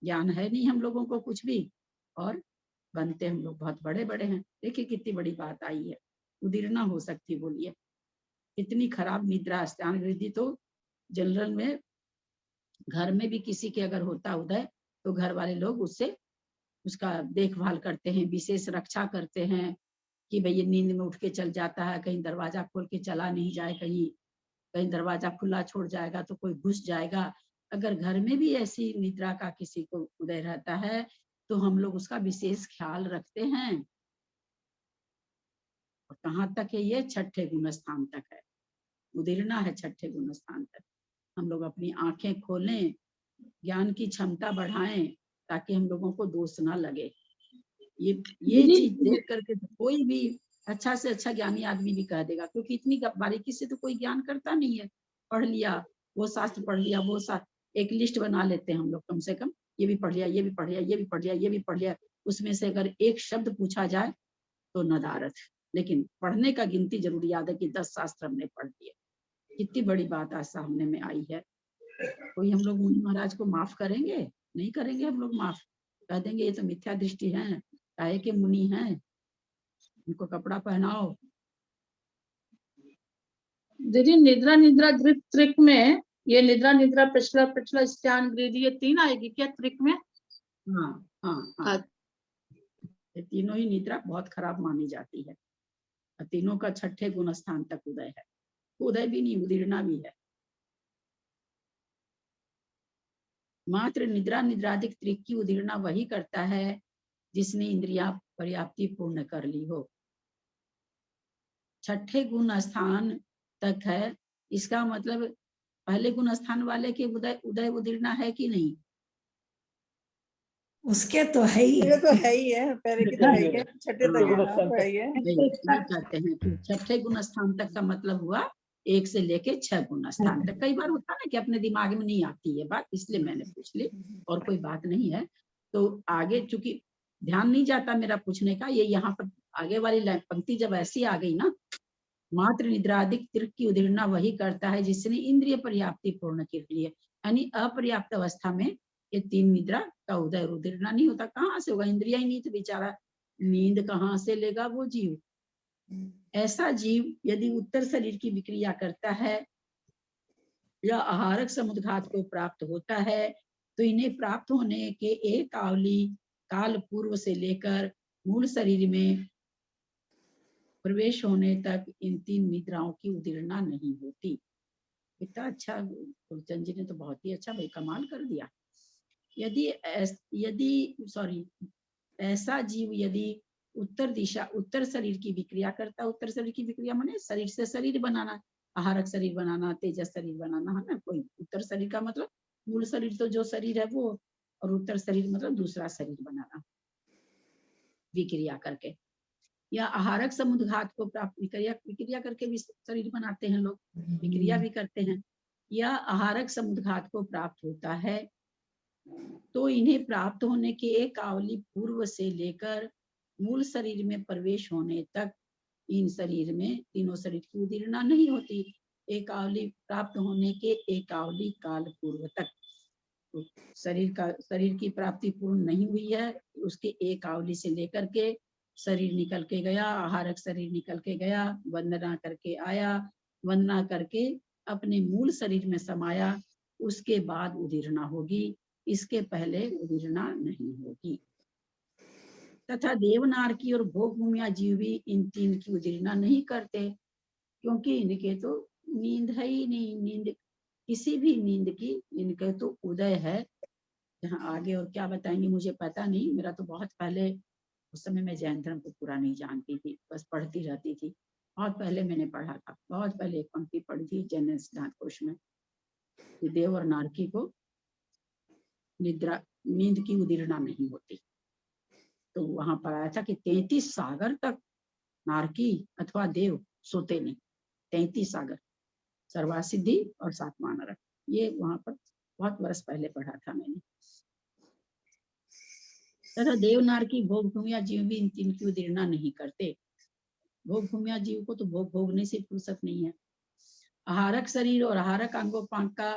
ज्ञान है नहीं हम लोगों को कुछ भी, और बनते हम लोग बहुत बड़े बड़े हैं। देखिए कितनी बड़ी बात आई है, उदीर्णा हो सकती, बोलिए इतनी खराब निद्रा। स्थान वृद्धि तो जनरल में घर में भी किसी के अगर होता उदय तो घर वाले लोग उससे उसका देखभाल करते हैं, विशेष रक्षा करते हैं कि भाई ये नींद में उठ के चल जाता है, कहीं दरवाजा खोल के चला नहीं जाए, कहीं दरवाजा खुला छोड़ जाएगा तो कोई घुस जाएगा। अगर घर में भी ऐसी निद्रा का किसी को उदय रहता है तो हम लोग उसका विशेष ख्याल रखते हैं। और कहाँ तक है ये, छठे गुण स्थान तक है, उदीर्णा है छठे गुण स्थान तक। हम लोग अपनी आंखें खोलें, ज्ञान की क्षमता बढ़ाएं ताकि हम लोगों को दोष ना लगे। ये चीज देख करके कोई भी अच्छा से अच्छा ज्ञानी आदमी भी कह देगा, क्योंकि इतनी बारीकी से तो कोई ज्ञान करता नहीं है। पढ़ लिया, वो शास्त्र पढ़ लिया, वो एक लिस्ट बना लेते हैं हम लोग, कम से कम ये भी पढ़ लिया, ये भी पढ़ लिया, ये भी पढ़ लिया, ये भी पढ़ लिया। उसमें से अगर एक शब्द पूछा जाए तो नदारत। लेकिन पढ़ने का गिनती जरूर याद है कि 10 शास्त्र हमने पढ़ लिए। कितनी बड़ी बात आज सामने में आई है। कोई हम लोग मुनि महाराज को माफ करेंगे? नहीं करेंगे हम लोग माफ। कह देंगे ये तो मिथ्या दृष्टि है, काहे के मुनि हैं, उनको कपड़ा पहनाओ। दीदी निद्रा त्रिक में ये निद्रा पिछला स्थान वृद्धि ये 3 आएगी क्या त्रिक में? हाँ हाँ हाँ, ये तीनों ही निद्रा बहुत खराब मानी जाती है। तीनों का छठे गुण स्थान तक उदय है, उदय भी नहीं उदीर्णा भी है। मात्र निद्राधिक त्रिक की उदीर्णा वही करता है जिसने इंद्रिया पर्याप्ति पूर्ण कर ली हो। छठे गुण स्थान तक है, इसका मतलब पहले गुण स्थान वाले के उदय उदीर्णा है कि नहीं? उसके तो है ही, ये तो है ही है, पहले की तो है ही है, छठे तक है ना, तो है ही है। कहते हैं कि छठे गुण स्थान तक का मतलब हुआ 1 से लेके 6 गुण स्थान तक। कई बार होता ना कि अपने दिमाग में नहीं आती है बात, इसलिए मैंने पूछ ली, और कोई बात नहीं है। तो आगे चूंकि ध्यान नहीं जाता मेरा पूछने का, ये यहाँ पर आगे वाली पंक्ति जब ऐसी आ गई ना, मात्र निद्राधिक त्रिक की उदीर्णा वही करता है जिसने इंद्रिय पर्याप्ति पूर्ण कर ली है। यानी अपर्याप्त अवस्था में ये 3 निद्रा का उदय उदीर्णा नहीं होता। कहाँ से होगा, इंद्रिया ही नहीं तो बेचारा नींद कहाँ से लेगा वो जीव। ऐसा जीव यदि उत्तर शरीर की विक्रिया करता है या आहारक समुद्घात को प्राप्त होता है तो इन्हें प्राप्त होने के एक आवली काल पूर्व से लेकर मूल शरीर में प्रवेश होने तक इन 3 निद्राओं की उदीर्णा नहीं होती। इतना अच्छा गुरुचंद जी ने तो बहुत ही अच्छा भाई कमाल कर दिया। ऐसा जीव यदि उत्तर शरीर की विक्रिया करता, उत्तर शरीर की विक्रिया माने शरीर से शरीर बनाना, आहारक शरीर बनाना, तेजस शरीर बनाना, है ना। कोई उत्तर शरीर का मतलब मूल शरीर तो जो शरीर है वो, और उत्तर शरीर मतलब दूसरा शरीर बनाना विक्रिया करके, या आहारक समुद्घात को प्राप्त विक्रिया करके भी शरीर बनाते हैं लोग, विक्रिया भी करते हैं। या आहारक समुद्घात को प्राप्त होता है तो इन्हें प्राप्त होने के एक आवली पूर्व से लेकर मूल शरीर में प्रवेश होने तक इन शरीर में तीनों शरीर की उदीर्णा नहीं होती। एक आवली प्राप्त होने के एक आवली काल पूर्व तक, तो शरीर की प्राप्ति पूर्ण नहीं हुई है, उसके एक आवली से लेकर के शरीर निकल के गया, आहारक शरीर निकल के गया, वंदना करके आया, वंदना करके अपने मूल शरीर में समाया, उसके बाद उदीर्णा होगी, इसके पहले उदीर्णा नहीं होगी। तथा देवनारकी और भोग भूमिया जीव भी इन 3 की उदीर्णा नहीं करते, क्योंकि इनके तो नींद है ही नहीं। नींद किसी भी नींद की इनके तो उदय है। जहाँ आगे और क्या बताएंगे मुझे पता नहीं, मेरा तो बहुत पहले, उस समय मैं जैन धर्म को पूरा नहीं जानती थी, बस पढ़ती रहती थी। बहुत पहले मैंने पढ़ा था, बहुत पहले एक पंक्ति पढ़ी थी जैन सिद्धांत कोश में, देव और नारकी को निद्रा नींद की उदीर्णा नहीं होती। तो वहां पर आया था कि 33 सागर तक नारकी अथवा देव सोते नहीं। 33 सागर, सर्वासिद्धि और सातवां नरक, ये वहां पर बहुत वर्ष पहले पढ़ा था मैंने। तथा देवनार की भोग भूमिया जीव भी इन तीन की उदीर्णा नहीं करते। भोग भूमिया जीव को तो भोग भोगने से फुर्सत नहीं है। आहारक शरीर और आहारक अंगोपांग का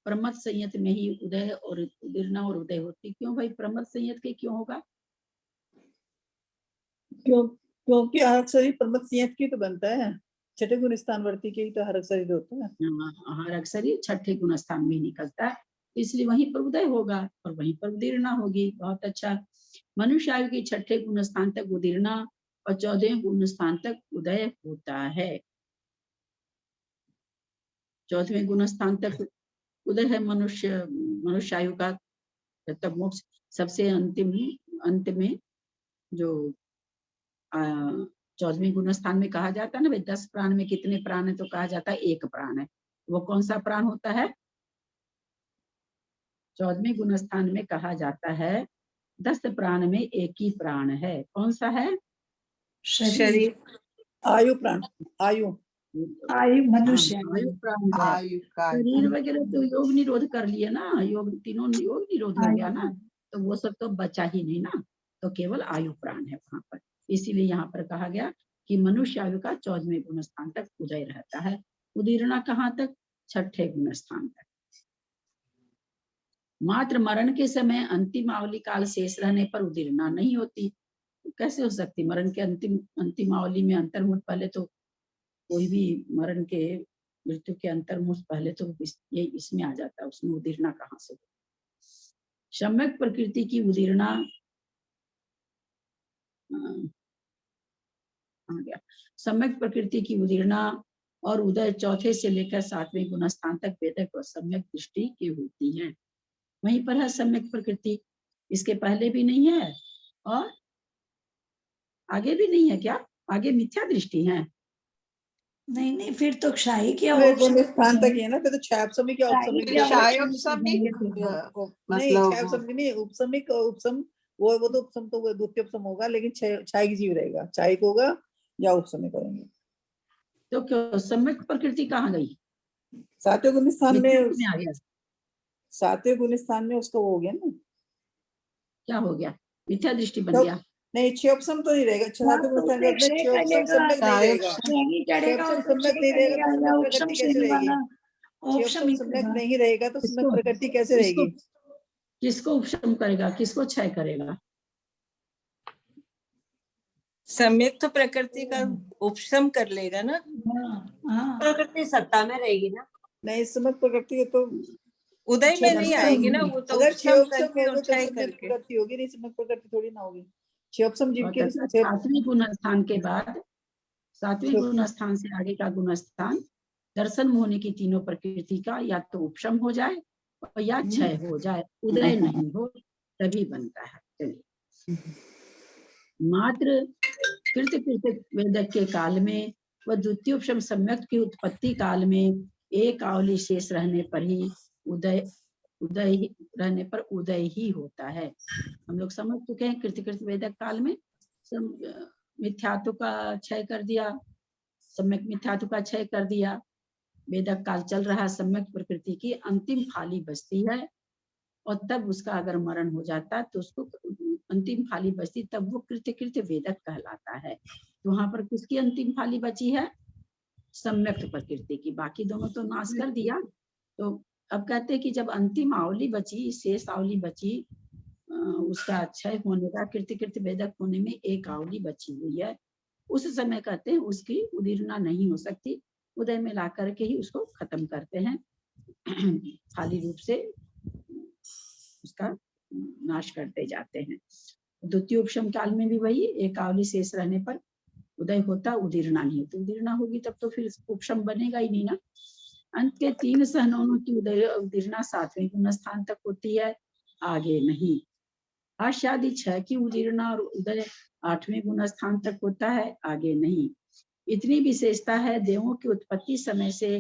प्रमथ संयत में ही उदय और उदीर्णा और उदय होती। क्यों भाई प्रमथ संयत के क्यों होगा? क्योंकि हरक शरीर प्रमथ संयत की तो बनता है, छठे गुण स्थान वर्ती के ही तो हरक शरीर होता है। आहारक शरीर छठे गुण स्थान में निकलता है, इसलिए वहीं पर उदय होगा और वहीं पर उदीर्णा होगी। बहुत अच्छा। मनुष्य आयु की छठे गुण स्थान तक उदीर्णा और 14वें गुण स्थान तक उदय होता है। 14वें गुण स्थान तक उदय है मनुष्य आयु का, जब तक मोक्ष सबसे अंत में जो 14वें गुण स्थान में कहा जाता है ना, 10 प्राण में कितने प्राण है, तो कहा जाता है 1 प्राण है। वो कौन सा प्राण होता है? 14वें गुण स्थान में कहा जाता है 10 प्राण में 1 ही प्राण है। कौन सा है? शरीर, आयु प्राण, आयु मनुष्य, आयु प्राण है। आयु का शरीर वगैरह तो योग निरोध कर लिए ना, तीनों योग निरोध हो गया ना, तो वो सब तो बचा ही नहीं ना, तो केवल आयु प्राण है वहां पर। इसीलिए यहाँ पर कहा गया कि मनुष्य आयु का 14वें गुण स्थान तक उदय रहता है। उदीर्णा कहाँ तक? छठे गुण स्थान तक। मात्र मरण के समय अंतिम आवली काल शेष रहने पर उदीर्णा नहीं होती। कैसे हो सकती? मरण के अंतिम आवली में अंतर्मुख, पहले तो कोई भी मरण के मृत्यु के अंतर्मुख पहले तो ये इसमें आ जाता है, उसमें उदीर्णा कहाँ से? सम्यक प्रकृति की उदीर्णा आ गया। सम्यक प्रकृति की उदीर्णा और उदय चौथे से लेकर 7वें गुण स्थान तक वेदक और सम्यक दृष्टि की होती है। वहीं पर है सम्यक प्रकृति, इसके पहले भी नहीं है और आगे भी नहीं है। क्या आगे मिथ्या दृष्टि है? नहीं, फिर तो क्षाई क्या गुण स्थान तक है ना, फिर तो क्षापसमिक या उपसमिक फिर क्षायोपसमिक नहीं, क्षापसमिक नहीं, उपसमिक उपसम, वो तो उपसम तो द्वितीय उपसम होगा, लेकिन क्षायिक जीव रहेगा, क्षायिक होगा या उपसमिक करेंगे। तो क्यों सम्यक प्रकृति कहाँ गई? 7वें गुण स्थान में आ गया। 7वें गुण स्थान में उसका हो गया ना, क्या हो गया? मिथ्या दृष्टि बन गया। नहीं, क्षयोपसम तो नहीं रहेगा। 7वें गुण स्थान में क्षयोपसम सम्यक नहीं रहेगा, क्षयोपसम सम्यक नहीं रहेगा तो सम्यक प्रकृति कैसे रहेगी? क्षयोपसम सम्यक नहीं रहेगा तो सम्यक प्रकृति कैसे रहेगी? किसको उपशम करेगा, किसको क्षय करेगा? सम्यक तो प्रकृति का उपशम कर लेगा ना, प्रकृति सत्ता में रहेगी ना। नहीं, सम्यक प्रकृति तो उदय में नहीं आएगी ना, वो तो अगर उपशम करके और क्षय करके प्रकृति होगी, नहीं सम्यक प्रकृति थोड़ी ना होगी। क्षयोपसम जीव के 7वें गुण स्थान के बाद 7वें गुण स्थान से आगे का गुण स्थान दर्शन होने की तीनों प्रकृति का या तो उपशम हो जाए और या क्षय हो जाए, उदय नहीं हो तभी बनता है। चलिए, मात्र कृत वेदक के काल में व द्वितीय उपशम सम्यक की उत्पत्ति काल में एक आवली शेष रहने पर ही उदय रहने पर उदय ही होता है। हम लोग समझ चुके हैं कृत वेदक काल में मिथ्यात्व का क्षय कर दिया, सम्यक मिथ्यात्व का क्षय कर दिया। वेदक काल चल रहा, सम्यक प्रकृति की अंतिम फाली बचती है और तब उसका अगर मरण हो जाता तो उसको अंतिम फाली बचती, तब वो कृत्य वेदक कहलाता है। तो वहां पर किसकी अंतिम फाली बची है? सम्यक प्रकृति की। बाकी दोनों तो नाश कर दिया। तो अब कहते हैं कि जब अंतिम आवली बची, शेष आवली बची, उसका क्षय होने का, कृत्य वेदक होने में एक आवली बची हुई है, उस समय कहते हैं उसकी उदीर्णा नहीं हो सकती, उदय में ला करके ही उसको खत्म करते हैं, खाली रूप से उसका नाश करते जाते हैं। द्वितीय उपशम काल में भी वही एक आवली शेष रहने पर उदय होता, उदीर्णा नहीं होती। उदीर्णा होगी तब तो फिर उपशम बनेगा ही नहीं ना। अंत के 3 सहनों की उदीर्णा 7वें गुण स्थान तक होती है, आगे नहीं। आशादि 6 की उदीर्णा और उदय 8वें गुण स्थान तक होता है, आगे नहीं। इतनी विशेषता है देवों की उत्पत्ति समय से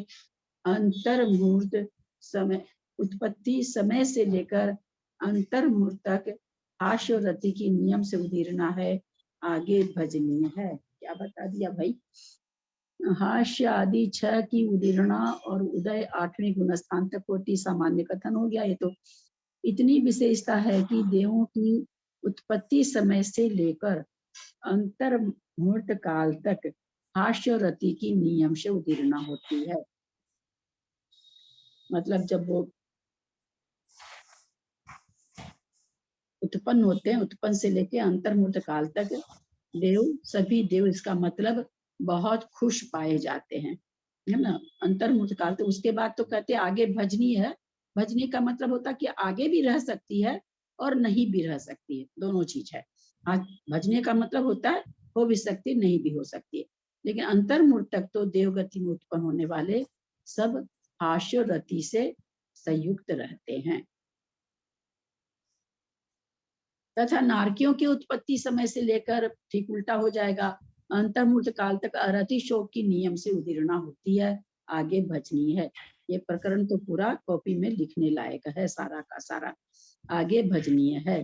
अंतर्मुहूर्त समय, उत्पत्ति समय से लेकर अंतर्मूर्तक हास्य और रति की नियम से उदीरना है, आगे भजनीय है। क्या बता दिया भाई? हास्य आदि 6 की उदीर्णा और उदय 8वें गुणस्थान तक कोटि सामान्य कथन हो गया। ये तो इतनी विशेषता है कि देवों की उत्पत्ति समय से लेकर अंतर्मुहूर्त काल तक हास्य और रति की नियम से उदीर्णा होती है। मतलब जब वो उत्पन्न होते हैं, उत्पन्न से लेकर अंतर्मुहूर्त काल तक सभी देव, इसका मतलब बहुत खुश पाए जाते हैं, है ना। अंतर्मुहूर्त काल, तो उसके बाद तो कहते हैं आगे भजनी है। भजनी का मतलब होता है कि आगे भी रह सकती है और नहीं भी रह सकती है, दोनों चीज है। आज भजनी का मतलब होता है हो भी सकती है, नहीं भी हो सकती है। लेकिन अंतर्मुहूर्त तक तो देवगति में उत्पन्न होने वाले सब हास्य रति से संयुक्त रहते हैं। तथा नारकियों की उत्पत्ति समय से लेकर ठीक उल्टा हो जाएगा, अंतर्मुहूर्त काल तक अरति शोक की नियम से उदीर्णा होती है, आगे भजनी है। ये प्रकरण तो पूरा कॉपी में लिखने लायक है, सारा का सारा। आगे भजनीय है।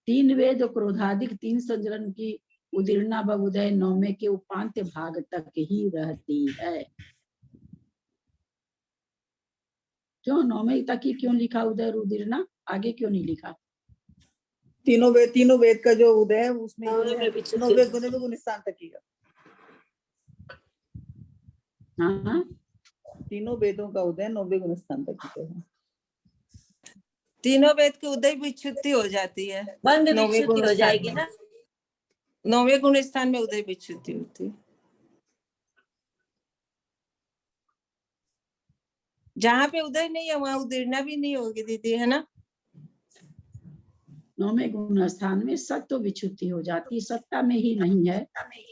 3 वेद क्रोधादिक 3 संजलन की उदीर्णा व उदय 9वें के उपांत्य भाग तक ही रहती है। क्यों 9वें तक ही क्यों लिखा उदय उदीर्णा, आगे क्यों नहीं लिखा? तीनों वेद का जो उदय है उसमें 9वें गुणस्थान तक ही है। हाँ, तीनों वेदों का उदय 9वें गुणस्थान तक ही है। तीनों वेद की उदय विच्छुद्धि हो जाती है, बंद विच्छुद्धि हो जाएगी ना। 9वें गुण स्थान में उदय विच्छुद्धि होती है। जहाँ पे उदय नहीं है वहां उदीर्णा भी नहीं होगी दीदी, है ना। 9वें गुण स्थान में सत्व विच्छुद्धि हो जाती, सत्ता में ही नहीं है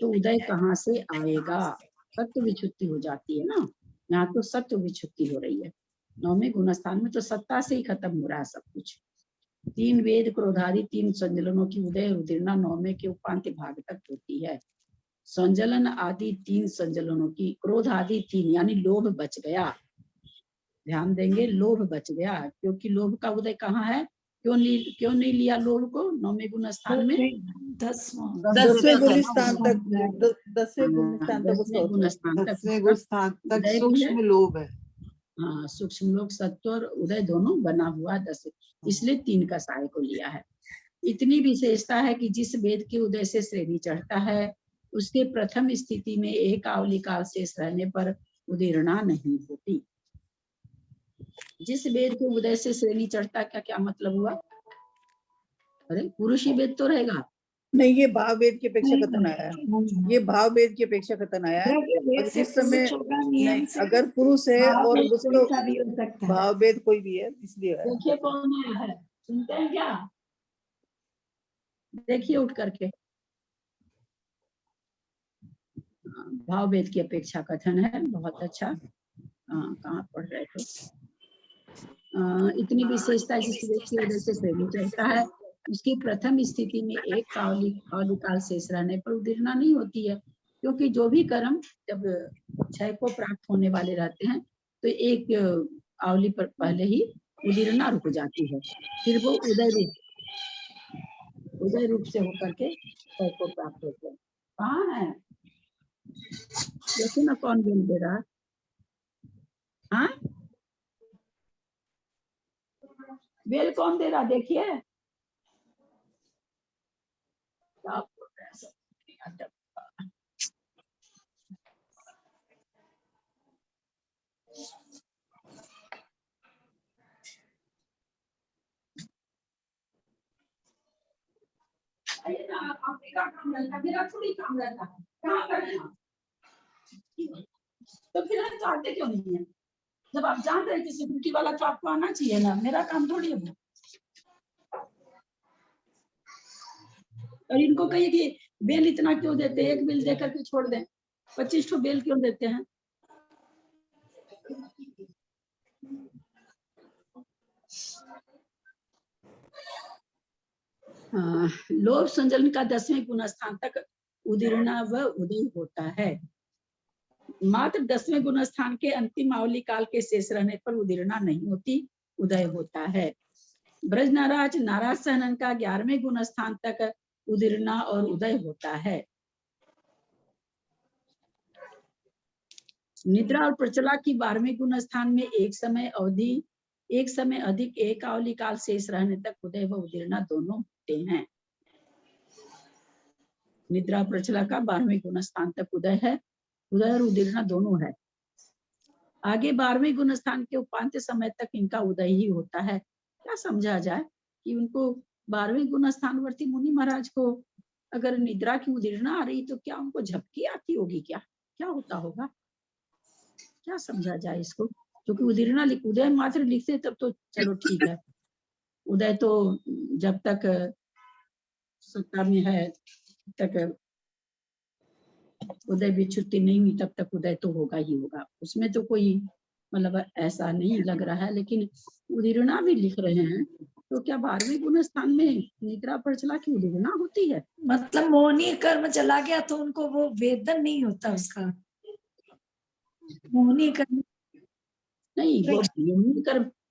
तो उदय कहाँ से आएगा? सत्व विच्छुद्धि हो जाती है ना, यहाँ तो सत्व विच्छुद्धि हो रही है। 9वें गुण स्थान में तो सत्ता से ही खत्म हो रहा है सब कुछ। 3 वेद क्रोधादि 3 संजलनों की उदय उदीर्णा 9वें के उपांत्य भाग तक होती है। संजलन आदि 3 संजलनों की, क्रोध आदि 3 यानी लोभ बच गया, ध्यान देंगे, लोभ बच गया, क्योंकि लोभ का उदय कहाँ है? क्यों नहीं लिया लोभ को 9वें गुण स्थान में? 10वें गुण स्थान तक, 10वें गुण स्थान तक सूक्ष्म लोभ है। हाँ, सूक्ष्म लोभ, सत्व और उदय दोनों बना हुआ 10, इसलिए 3 का सहाय को लिया है। इतनी विशेषता है कि जिस वेद के उदय से श्रेणी चढ़ता है उसके प्रथम स्थिति में एक आवली काल शेष रहने पर उदीर्णा नहीं होती। जिस वेद के उदय से श्रेणी चढ़ता का क्या मतलब हुआ? अरे पुरुष ही वेद तो रहेगा नहीं, ये भाव वेद की अपेक्षा कथन आया है, ये भाव वेद की अपेक्षा कथन आया है। और जिस समय नहीं, अगर पुरुष है और उसको भाव वेद कोई भी है, इसलिए है। देखिए कौन है, सुनते हैं क्या? देखिए उठ करके, भाव वेद की अपेक्षा कथन है, बहुत अच्छा। कहाँ पढ़ रहे थे? इतनी विशेषता जिस वेद की वजह से श्रेणी चढ़ता है उसकी प्रथम स्थिति में एक काल शेष रहने पर उदीर्णा नहीं होती है, क्योंकि जो भी कर्म जब क्षय को प्राप्त होने वाले रहते हैं तो एक आवली पर पहले ही उदीर्णा रुक जाती है, फिर वो उदय रूप से होकर के क्षय को प्राप्त होते हैं। कहाँ है? देखो ना कौन बोल दे रहा? हाँ, बेल कौन दे रहा? देखिए मेरा थोड़ी काम रहता है, कहाँ करना? तो फिर आप चाहते क्यों नहीं है? जब आप जान रहे हैं कि सिक्योरिटी वाला तो आपको आना चाहिए ना, मेरा काम थोड़ी है। और इनको कहिए कि बेल इतना क्यों देते हैं, एक बेल देकर के छोड़ दें, 25 बेल क्यों देते हैं? लोभ संजलन का 10वें गुण स्थान तक उदीर्णा व उदय होता है। मात्र 10वें गुण स्थान के अंतिम आवली काल के शेष रहने पर उदीर्णा नहीं होती, उदय होता है। ब्रज नाराज नाराज सहनन का 11वें गुण स्थान तक उदीर्णा और उदय होता है। निद्रा और प्रचला की 12वें गुण स्थान में एक समय अधिक एक आवली काल शेष रहने तक उदय व उदीर्णा दोनों होते हैं। निद्रा प्रचला का 12वें गुण स्थान तक उदय है, उदय और उदीर्णा दोनों है। आगे 12वें गुण स्थान के उपांत्य समय तक इनका उदय ही होता है। क्या समझा जाए कि उनको 12वें गुण स्थानवर्ती मुनि महाराज को अगर निद्रा की उदीर्णा आ रही तो क्या उनको झपकी आती होगी? क्या होता होगा? क्या समझा जाए इसको? क्योंकि उदीर्णा उदय मात्र लिखते तब तो चलो ठीक है, उदय तो जब तक सत्ता में है तक उदय विच्छुत्ति नहीं हुई तब तक उदय तो होगा ही होगा, उसमें तो कोई मतलब ऐसा नहीं लग रहा है। लेकिन उदीर्णा भी लिख रहे हैं तो क्या 12वें गुण स्थान में निद्रा प्रचला की उदीर्णा होती है? मतलब मोहनीय कर्म चला गया तो उनको वो वेदन नहीं होता उसका, मोहनीय कर्म नहीं, वो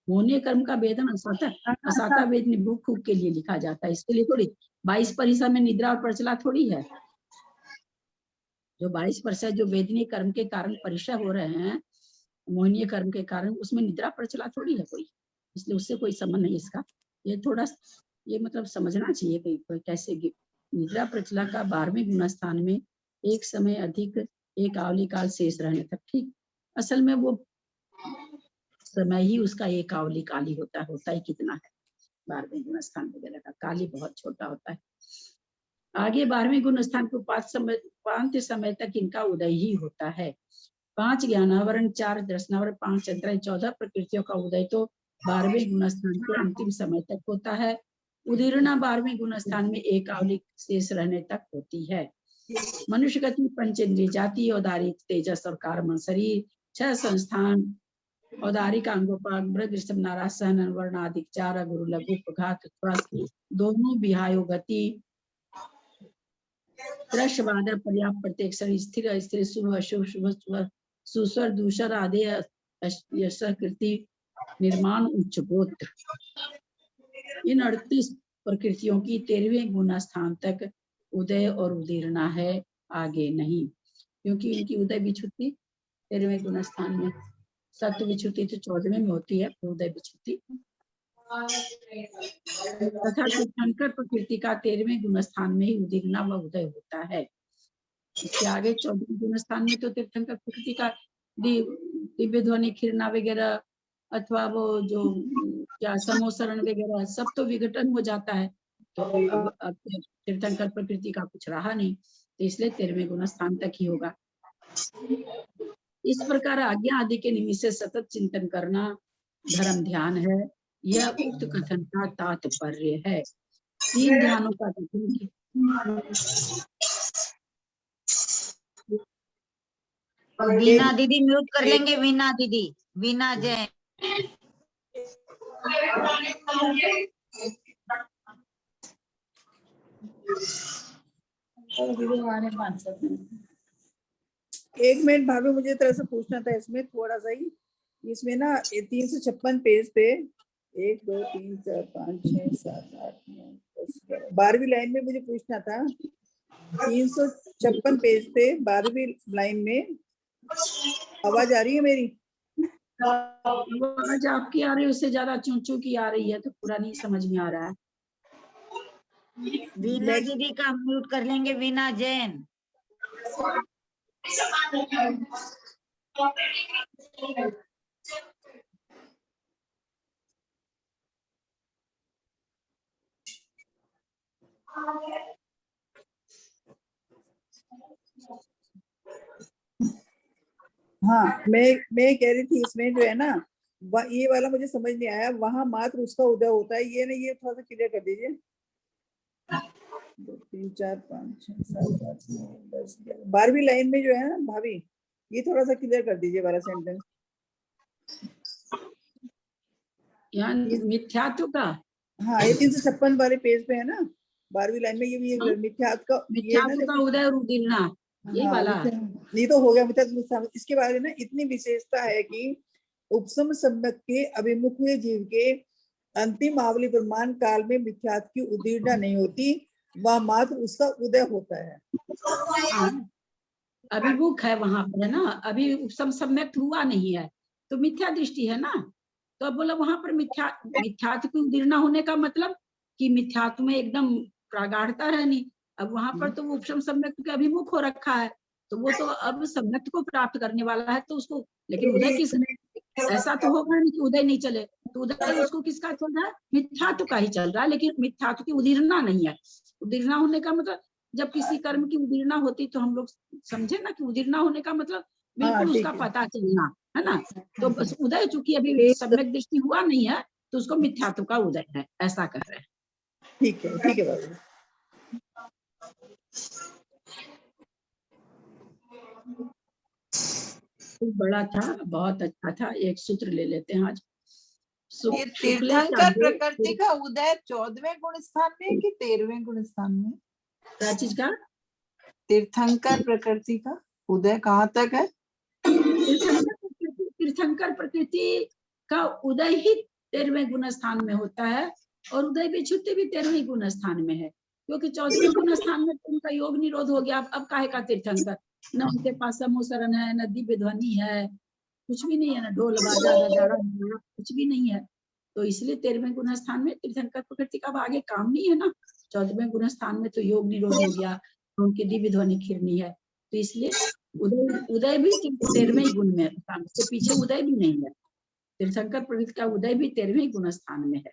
मोहनीय कर्म का वेदन असाता वेदन भूख खूब के लिए लिखा जाता है, इसके लिए थोड़ी 22% में निद्रा और प्रचला थोड़ी है। जो 22% जो वेदनीय कर्म के कारण परिचय हो रहे हैं, मोहनीय कर्म के कारण, उसमें निद्रा प्रचला थोड़ी है कोई, इसलिए उससे कोई संबंध नहीं इसका। ये थोड़ा ये मतलब समझना चाहिए कि कैसे निद्रा प्रचला का 12वें गुण स्थान में एक समय अधिक एक आवली काल शेष रहने तक, ठीक असल में वो समय ही उसका एक आवली काल ही होता ही कितना है 12वें गुण स्थान वगैरह का, काल ही बहुत छोटा होता है। आगे 12वें गुण स्थान को पांत्य समय तक इनका उदय ही होता है। 5 ज्ञानावरण, 4 दर्शनावरण, 5 अंतराय, 14 प्रकृतियों का उदय तो 12वें गुण स्थान के अंतिम समय तक होता है। उदीर्णा 12वें गुण स्थान में एक आवली शेष रहने तक होती है। मनुष्य गति, पंचेंद्रिय जाति, औदारिक, तेजस और कार्बन शरीर, 6 संस्थान, औदारिक अंगोपांग, मृग, ऋषभ, नाराज, सहनन, वर्ण आदि, 4 गुरु, लघु, उपघात, दोनों विहायो गति, दृश्य, बादर, पर्याप्त, प्रत्येक शरीर, स्थिर अस्थिर, शुभ अशुभ, शुभ सुस्वर, दूषर आदि, यशकृति, निर्माण, उच्च गोत्र, इन 38 प्रकृतियों की 13वें गुण स्थान तक उदय और उदीर्णा है, आगे नहीं, क्योंकि इनकी उदय विच्छुत्ति 13वें गुण स्थान में, सत्व विच्छुत्ति तो 14वें में होती है, उदय विच्छुत्ति तथा तीर्थंकर प्रकृति का 13वें गुण स्थान में ही उदीर्णा व उदय होता है। इसके आगे 14वें गुण स्थान में तो तीर्थंकर प्रकृति का दिव्य ध्वनि, खिरना वगैरह अथवा वो जो क्या समोसरण वगैरह सब तो विघटन हो जाता है, तो अब तीर्थंकर प्रकृति का कुछ रहा नहीं, तो इसलिए 13वें गुण स्थान तक ही होगा। इस प्रकार आज्ञा आदि के निमित्त से सतत चिंतन करना धर्म ध्यान है, यह उक्त कथन का तात्पर्य है। 3 ध्यानों का कथन। वीणा दीदी म्यूट कर लेंगे, वीणा दीदी, वीणा जय। एक मिनट भाभी, मुझे तरह से पूछना था इसमें थोड़ा सा ही, इसमें ना 356 पेज पे 1 2 3 4 5 6 7 8 9 10 11 12वीं लाइन में मुझे पूछना था। 356 पेज पे 12वीं लाइन में आवाज आ रही है मेरी? आवाज आपकी आ रही है, उससे ज्यादा चूं की आ रही है, तो पूरा नहीं समझ में आ रहा है। वीणा दीदी का म्यूट कर लेंगे, वीणा जैन। हाँ, मैं कह रही थी इसमें जो है ना, ये वाला मुझे समझ नहीं आया, वहां मात्र उसका उदय होता है, ये ना, ये थोड़ा सा क्लियर कर दीजिए। 2 3 4 5 6 7 8 9 10 11 12वीं लाइन में जो है ना भाभी, ये थोड़ा सा क्लियर कर दीजिए वाला सेंटेंस। यहाँ मिथ्यात्व का, हाँ, ये 356 वाले पेज पे है ना, 12वीं लाइन में ये मिथ्यात्व का उदय और उदीर्णा, ये वाला ये तो हो गया मिथ्यात्व। इसके बारे में इतनी विशेषता है कि उपसम सम्यक के अभिमुख हुए जीव के अंतिम आवली प्रमाण काल में मिथ्यात्व की उदीर्णा नहीं होती, वह मात्र उसका उदय होता है। हाँ, अभिमुख है वहां पर, है ना, अभी उपसम सम्यक हुआ नहीं है तो मिथ्या दृष्टि है ना। तो अब बोला वहां पर मिथ्यात्व की उदीर्णा होने का मतलब कि मिथ्यात्व में एकदम प्रागाढ़ता रहनी। अब वहां पर तो वो उपशम सम्यक के अभिमुख हो रखा है, तो वो तो अब सम्यक को प्राप्त करने वाला है, तो उसको, लेकिन उदय किस, ऐसा तो होगा नहीं कि उदय नहीं चले, तो उदय उसको किसका चल रहा है, मिथ्यात्व का ही चल रहा है, लेकिन मिथ्यात्व की उदीर्णा नहीं है। उदीर्णा होने का मतलब जब किसी कर्म की उदीर्णा होती तो हम लोग समझे ना कि उदीर्णा होने का मतलब बिल्कुल ठीक उसका है। पता चलना, है ना। तो बस उदय चूंकि अभी सम्यक दृष्टि हुआ नहीं है तो उसको मिथ्यात्व का उदय है, ऐसा कह रहे हैं। ठीक है बाबू। बड़ा था, बहुत अच्छा था। एक सूत्र ले लेते हैं आज। ये तीर्थंकर प्रकृति का उदय 14वें गुण स्थान में कि 13वें गुण स्थान में? क्या चीज का? तीर्थंकर प्रकृति का उदय कहाँ तक है? तीर्थंकर प्रकृति का उदय ही 13वें गुण स्थान में होता है, और उदय विच्युति भी 13वें गुण स्थान में है, क्योंकि 14वें गुण स्थान में तो उनका योग निरोध हो गया। अब काहे का तीर्थंकर? न उनके पास समोसरण है, न दिव्य ध्वनि है, कुछ भी नहीं है, ना ढोल बाजा नगाड़ा कुछ भी नहीं है। तो इसलिए 13वें गुण स्थान में तीर्थंकर प्रकृति का आगे काम नहीं है ना। 14वें गुण स्थान में तो योग निरोध हो गया, उनकी दिव्य ध्वनि खिरनी है, तो इसलिए उदय भी 13वें गुण में है, उसके पीछे उदय भी नहीं है। तीर्थंकर प्रकृति का उदय भी 13वें गुण स्थान में है।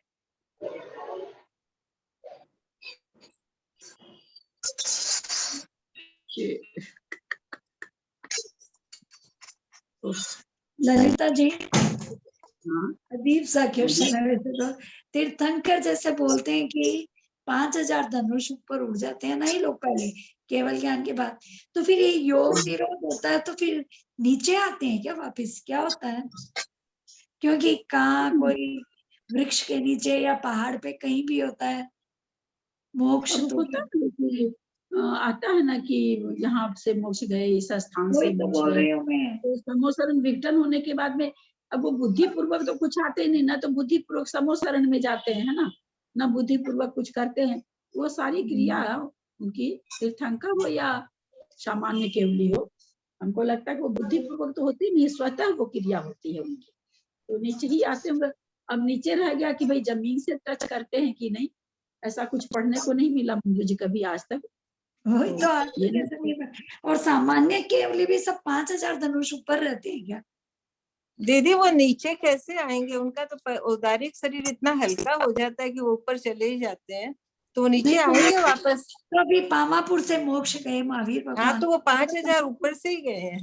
ललिता जी, हाँ, अजीब सा क्वेश्चन है वैसे तो। तीर्थंकर जैसे बोलते हैं कि 5000 धनुष ऊपर उड़ जाते हैं ना ये लोग पहले केवल ज्ञान के बाद, तो फिर ये योग निरोध होता है तो फिर नीचे आते हैं क्या वापिस, क्या होता है? क्योंकि कहाँ कोई वृक्ष के नीचे या पहाड़ पे कहीं भी होता है मोक्ष, अब तो होता है कि आता है ना कि यहाँ से मोक्ष गए, इस स्थान से वही तो मोक्ष बोल गए, रही हूँ मैं। तो समोसरण विघटन होने के बाद में अब वो बुद्धि पूर्वक तो कुछ आते नहीं ना, तो बुद्धि पूर्वक समोसरण में जाते हैं, है ना बुद्धि पूर्वक कुछ करते हैं। वो सारी क्रिया उनकी तीर्थंकर हो या सामान्य केवली हो, हमको लगता है कि वो बुद्धि पूर्वक तो होती नहीं, स्वतः वो क्रिया होती है उनकी, तो नीचे ही आते होंगे। अब नीचे रह गया कि भाई जमीन से टच करते हैं कि नहीं, ऐसा कुछ पढ़ने को नहीं मिला मुझे कभी आज तक। वही तो आज ये कैसे नहीं पता। और सामान्य केवली भी सब 5000 धनुष ऊपर रहते हैं क्या? दीदी वो नीचे कैसे आएंगे? उनका तो औदारिक शरीर इतना हल्का हो जाता है कि वो ऊपर चले ही जाते हैं, तो वो नीचे आएंगे वापस। तो अभी पामापुर से मोक्ष गए महावीर भगवान। हाँ, तो वो 5000 ऊपर से ही गए हैं।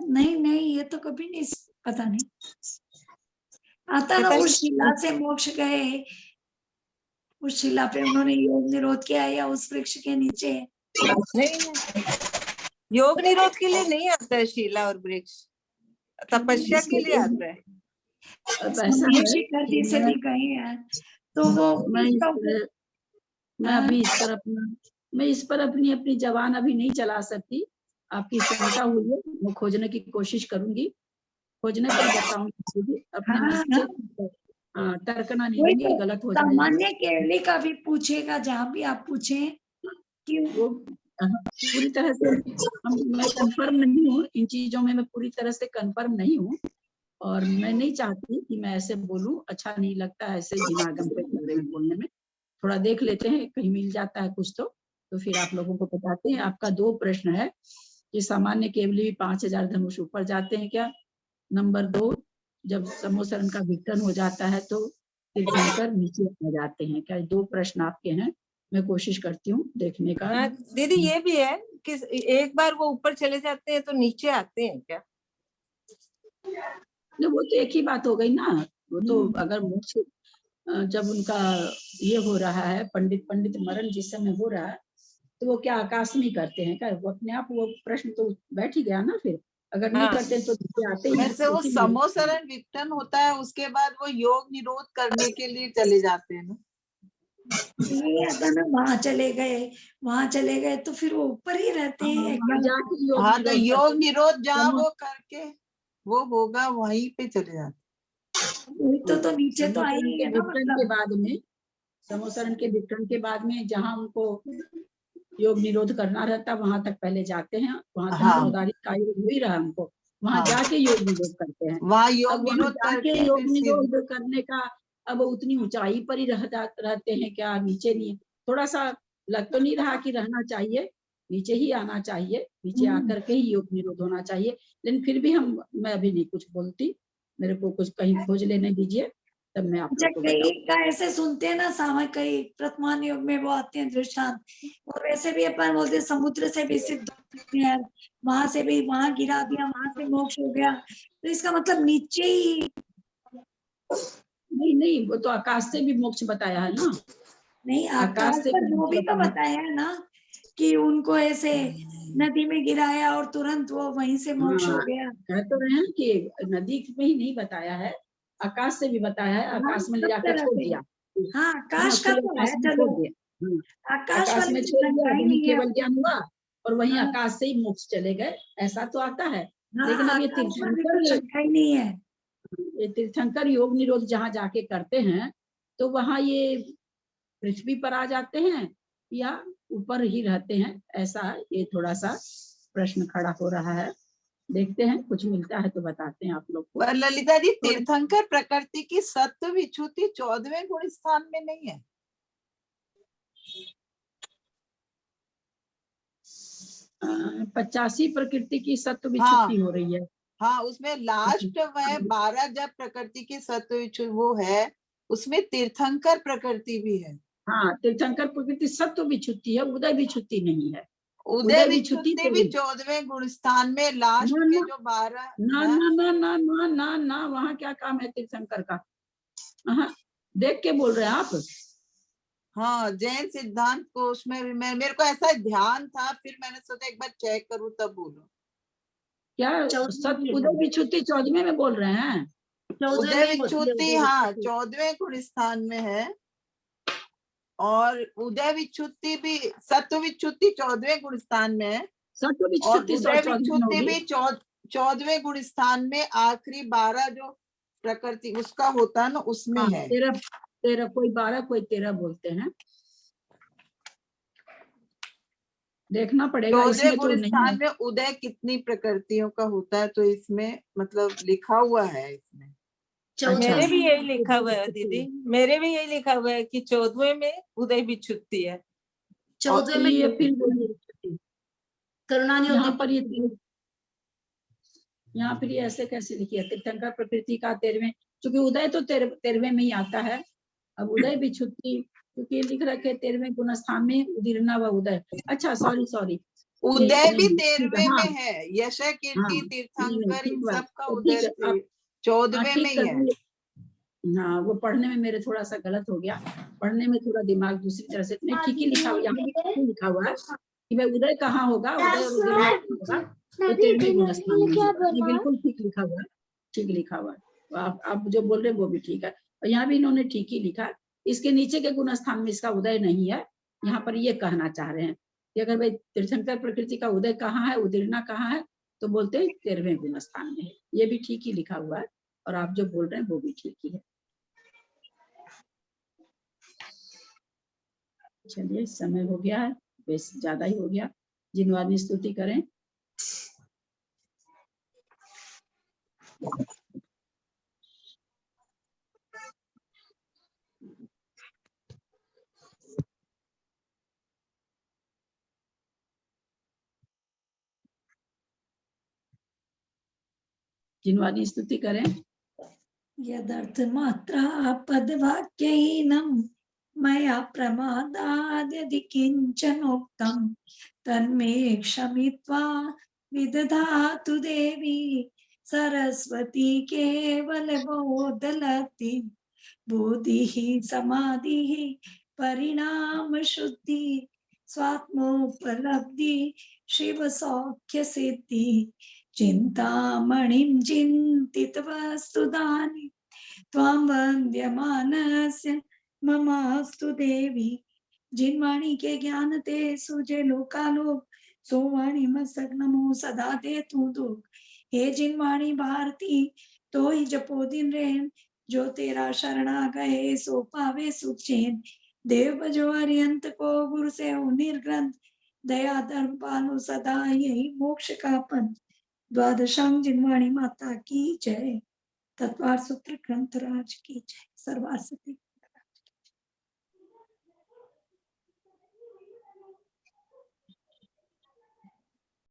नहीं ये तो कभी नहीं, पता नहीं आता ना। उस शिला से मोक्ष गए, उस शिला पे उन्होंने योग निरोध किया, या उस वृक्ष के नीचे? नहीं, योग निरोध के लिए नहीं आता है शिला और वृक्ष, तपस्या के लिए आता है। शिखर से भी गए हैं, तो वो मैं इस पर अपनी जबान अभी नहीं चला सकती। आपकी शंका हुई है, मैं खोजने की कोशिश करूंगी, खोजने पर बताऊंगी। तर्कना नहीं देंगे, गलत हो जाएगा। सामान्य केवली का भी पूछेगा, जहाँ भी आप पूछे कि वो पूरी तरह से मैं कंफर्म नहीं हूँ इन चीजों में, मैं पूरी तरह से कंफर्म नहीं हूँ, और मैं नहीं चाहती कि मैं ऐसे बोलूं, अच्छा नहीं लगता ऐसे दिमागम पे बारे में बोलने में। थोड़ा देख लेते हैं, कहीं मिल जाता है कुछ तो फिर आप लोगों को बताते हैं। आपका 2 प्रश्न है कि सामान्य केवली 5000 धनुष ऊपर जाते हैं क्या? नंबर 2, जब समोसरण का विघटन हो जाता है तो तीर्थंकर नीचे आ जाते हैं क्या? 2 प्रश्न आपके हैं, मैं कोशिश करती हूँ देखने का। हाँ, दीदी ये भी है कि एक बार वो ऊपर चले जाते हैं तो नीचे आते हैं क्या? वो तो एक ही बात हो गई ना। वो तो अगर मोक्ष जब उनका ये हो रहा है, पंडित मरण जिस समय हो रहा है, तो वो क्या आकाश में करते हैं क्या? वो अपने आप, वो प्रश्न तो बैठ ही गया ना। फिर अगर नहीं करते तो आते ही। वैसे वो समोसरण विघटन होता है, उसके बाद वो योग निरोध करने के लिए चले जाते हैं ना। ये आता ना, वहां चले गए तो फिर वो ऊपर ही रहते हैं। हाँ, तो योग निरोध जहाँ वो करके वो होगा वहीं पे चले जाते। तो नीचे तो समोसरण आएंगे के ना, वितरण के बाद में, समोसरण के वितरण के बाद में जहाँ उनको योग निरोध करना रहता है वहां तक पहले जाते हैं। वहां तो हाँ। चौधारी का योग हो ही रहा है हमको, वहां हाँ। जाके योग निरोध करते हैं। वहाँ अब योग वहां निरोध जाके करके योग फिर निरोध करने का अब उतनी ऊंचाई पर ही रहते हैं क्या, नीचे नहीं? थोड़ा सा लग तो नहीं रहा कि रहना चाहिए, नीचे ही आना चाहिए, नीचे आकर के ही योग निरोध होना चाहिए। लेकिन फिर भी मैं अभी नहीं कुछ बोलती, मेरे को कुछ कहीं खोज लेने दीजिए, तब मैं आप लोग को कई बताऊँ। का ऐसे सुनते हैं ना सामयिक, कई वर्तमान युग में वो आते हैं दृष्टांत, और वैसे भी अपन बोलते हैं समुद्र से भी सिद्ध होते हैं, वहां से भी वहां गिरा दिया, वहां से मोक्ष हो गया, तो इसका मतलब नीचे ही। नहीं नहीं, वो तो आकाश से भी मोक्ष बताया है ना। नहीं, आकाश से पर भी वो भी तो बताया है। बताया है ना कि उनको ऐसे नदी में गिराया और तुरंत वो वहीं से मोक्ष हो हाँ, गया। कह तो रहे हैं कि नदी में ही नहीं बताया है, आकाश से भी बताया है, आकाश में ले सब जाके तरह छोड़ से। दिया। हाँ, आकाश का खुले तो आकाश है, में चलो छोड़ दिया। आकाश आकाश वाले में में छोड़ दिया, शंका ही वहीं नहीं है। केवल ज्ञान हुआ और वहीं हाँ। आकाश से ही मोक्ष चले गए, ऐसा तो आता है। हाँ, लेकिन अब ये आकाश पर भी तीर्थंकर तो शंका ही नहीं है। तीर्थंकर योग निरोध जहाँ जाके करते हैं तो वहाँ ये पृथ्वी पर आ जाते हैं या ऊपर ही रहते हैं, ऐसा ये थोड़ा सा प्रश्न खड़ा हो रहा है। देखते हैं, कुछ मिलता है तो बताते हैं आप लोग को। पर ललिता जी, तीर्थंकर प्रकृति की सत्व विच्युति 14वें गुण स्थान में नहीं है? अ, 85 प्रकृति की सत्व हाँ। विच्युति हो रही है। हाँ, उसमें लास्ट वह 12 जब प्रकृति की सत्व विच्युति वो है, उसमें तीर्थंकर प्रकृति भी है। हाँ, तीर्थंकर प्रकृति सत्व विच्युति है, उदय विच्युति नहीं है। उदय विच्युति भी 14वें गुण स्थान में लास्ट के जो 12 ना ना ना ना ना ना ना, वहाँ क्या काम है तीर्थंकर का? हाँ, देख के बोल रहे हैं आप? हाँ, जैन सिद्धांत कोश में मेरे को ऐसा ध्यान था, फिर मैंने सोचा एक बार चेक करूं तब बोलूं। क्या सत्य उदय विच्युति 14वें में बोल रहे हैं? उदय विच्युति हाँ 14वें गुण स्थान में है, और उदय विच्युति भी सत्व विच्युति 14वें गुण स्थान में है, सत्व और विच्युति उदय 14वें विच्युति होगी। भी 14वें गुण स्थान में आखिरी 12 जो प्रकृति उसका होता है ना, उसमें हाँ, है। 13 कोई 12 कोई 13 बोलते हैं, देखना पड़ेगा 14वें इसमें तो गुण नहीं है। स्थान में उदय कितनी प्रकृतियों का होता है, तो इसमें मतलब लिखा हुआ है इसमें। मेरे भी यही लिखा हुआ है दीदी, मेरे भी यही लिखा हुआ है कि 14वें में उदय विच्युति है। 14वें में ये फिर करुणानिधि यहाँ पर ये ऐसे कैसे लिखी है? तीर्थंकर प्रकृति का 13वें, क्योंकि उदय तो 13वें में ही आता है। अब उदय विच्युति क्योंकि लिख रखे 13वें गुण स्थान में उदीर्णा व उदय। अच्छा, सॉरी उदय भी 13वें में है, यश कीर्ति तीर्थंकर इन ठीक सब का तो उदय ठीक है, 14वें में ही है। हाँ, वो पढ़ने में मेरे थोड़ा सा गलत हो गया, पढ़ने में थोड़ा दिमाग दूसरी तरह से। नहीं, ठीक ही लिखा हुआ, यहाँ लिखा हुआ है कि भाई उदय कहाँ होगा, उदय और उदय होगा तो 13वें गुण स्थान में होगा। ये बिल्कुल ठीक लिखा हुआ है, ठीक लिखा हुआ है। आप जो बोल रहे हैं वो भी ठीक है, और यहाँ भी इन्होंने ठीक ही लिखा। इसके नीचे के गुण स्थान में इसका उदय नहीं है। यहाँ पर ये कहना चाह रहे हैं कि अगर भाई तीर्थंकर प्रकृति का उदय कहाँ है, उदीर्णा कहाँ है, तो बोलते हैं 13वें गुण स्थान में है। ये भी ठीक ही लिखा हुआ है, और आप जो बोल रहे हैं वो भी ठीक ही है। चलिए, समय हो गया है, बस ज्यादा ही हो गया। जिनवानी स्तुति करें। जिनवानी स्तुति करें। यदर्थ मात्रा पदवाक्यहीनम् मया प्रमादाद्यदि किञ्चनोक्तं तन्मे क्षमित्वा विदधातु देवी सरस्वती केवलबोधलब्धि बुद्धिः समाधिः परिणामशुद्धि स्वात्मोपलब्धि शिवसौख्यसिद्धि चिन्तामणिं चिन्तितवस्तुदानि त्वां वन्द्यमानस्य ममास्तु देवी। जिनवाणी के ज्ञान ते सुजे लोकालोक सोवाणी मस्तक नमो सदा दे तू दुख। हे जिनवाणी भारती तो ही जपो दिन रेन जो तेरा शरणा गए सो पावे सुख चैन। देव बजो अरियंत को गुरु से हो निर्ग्रंथ, दया धर्म पालो सदा यही मोक्ष का पंथ। द्वादशांग जिनवाणी माता की जय, तत्वार सूत्र ग्रंथ राज की जय। सर्वार सिद्धि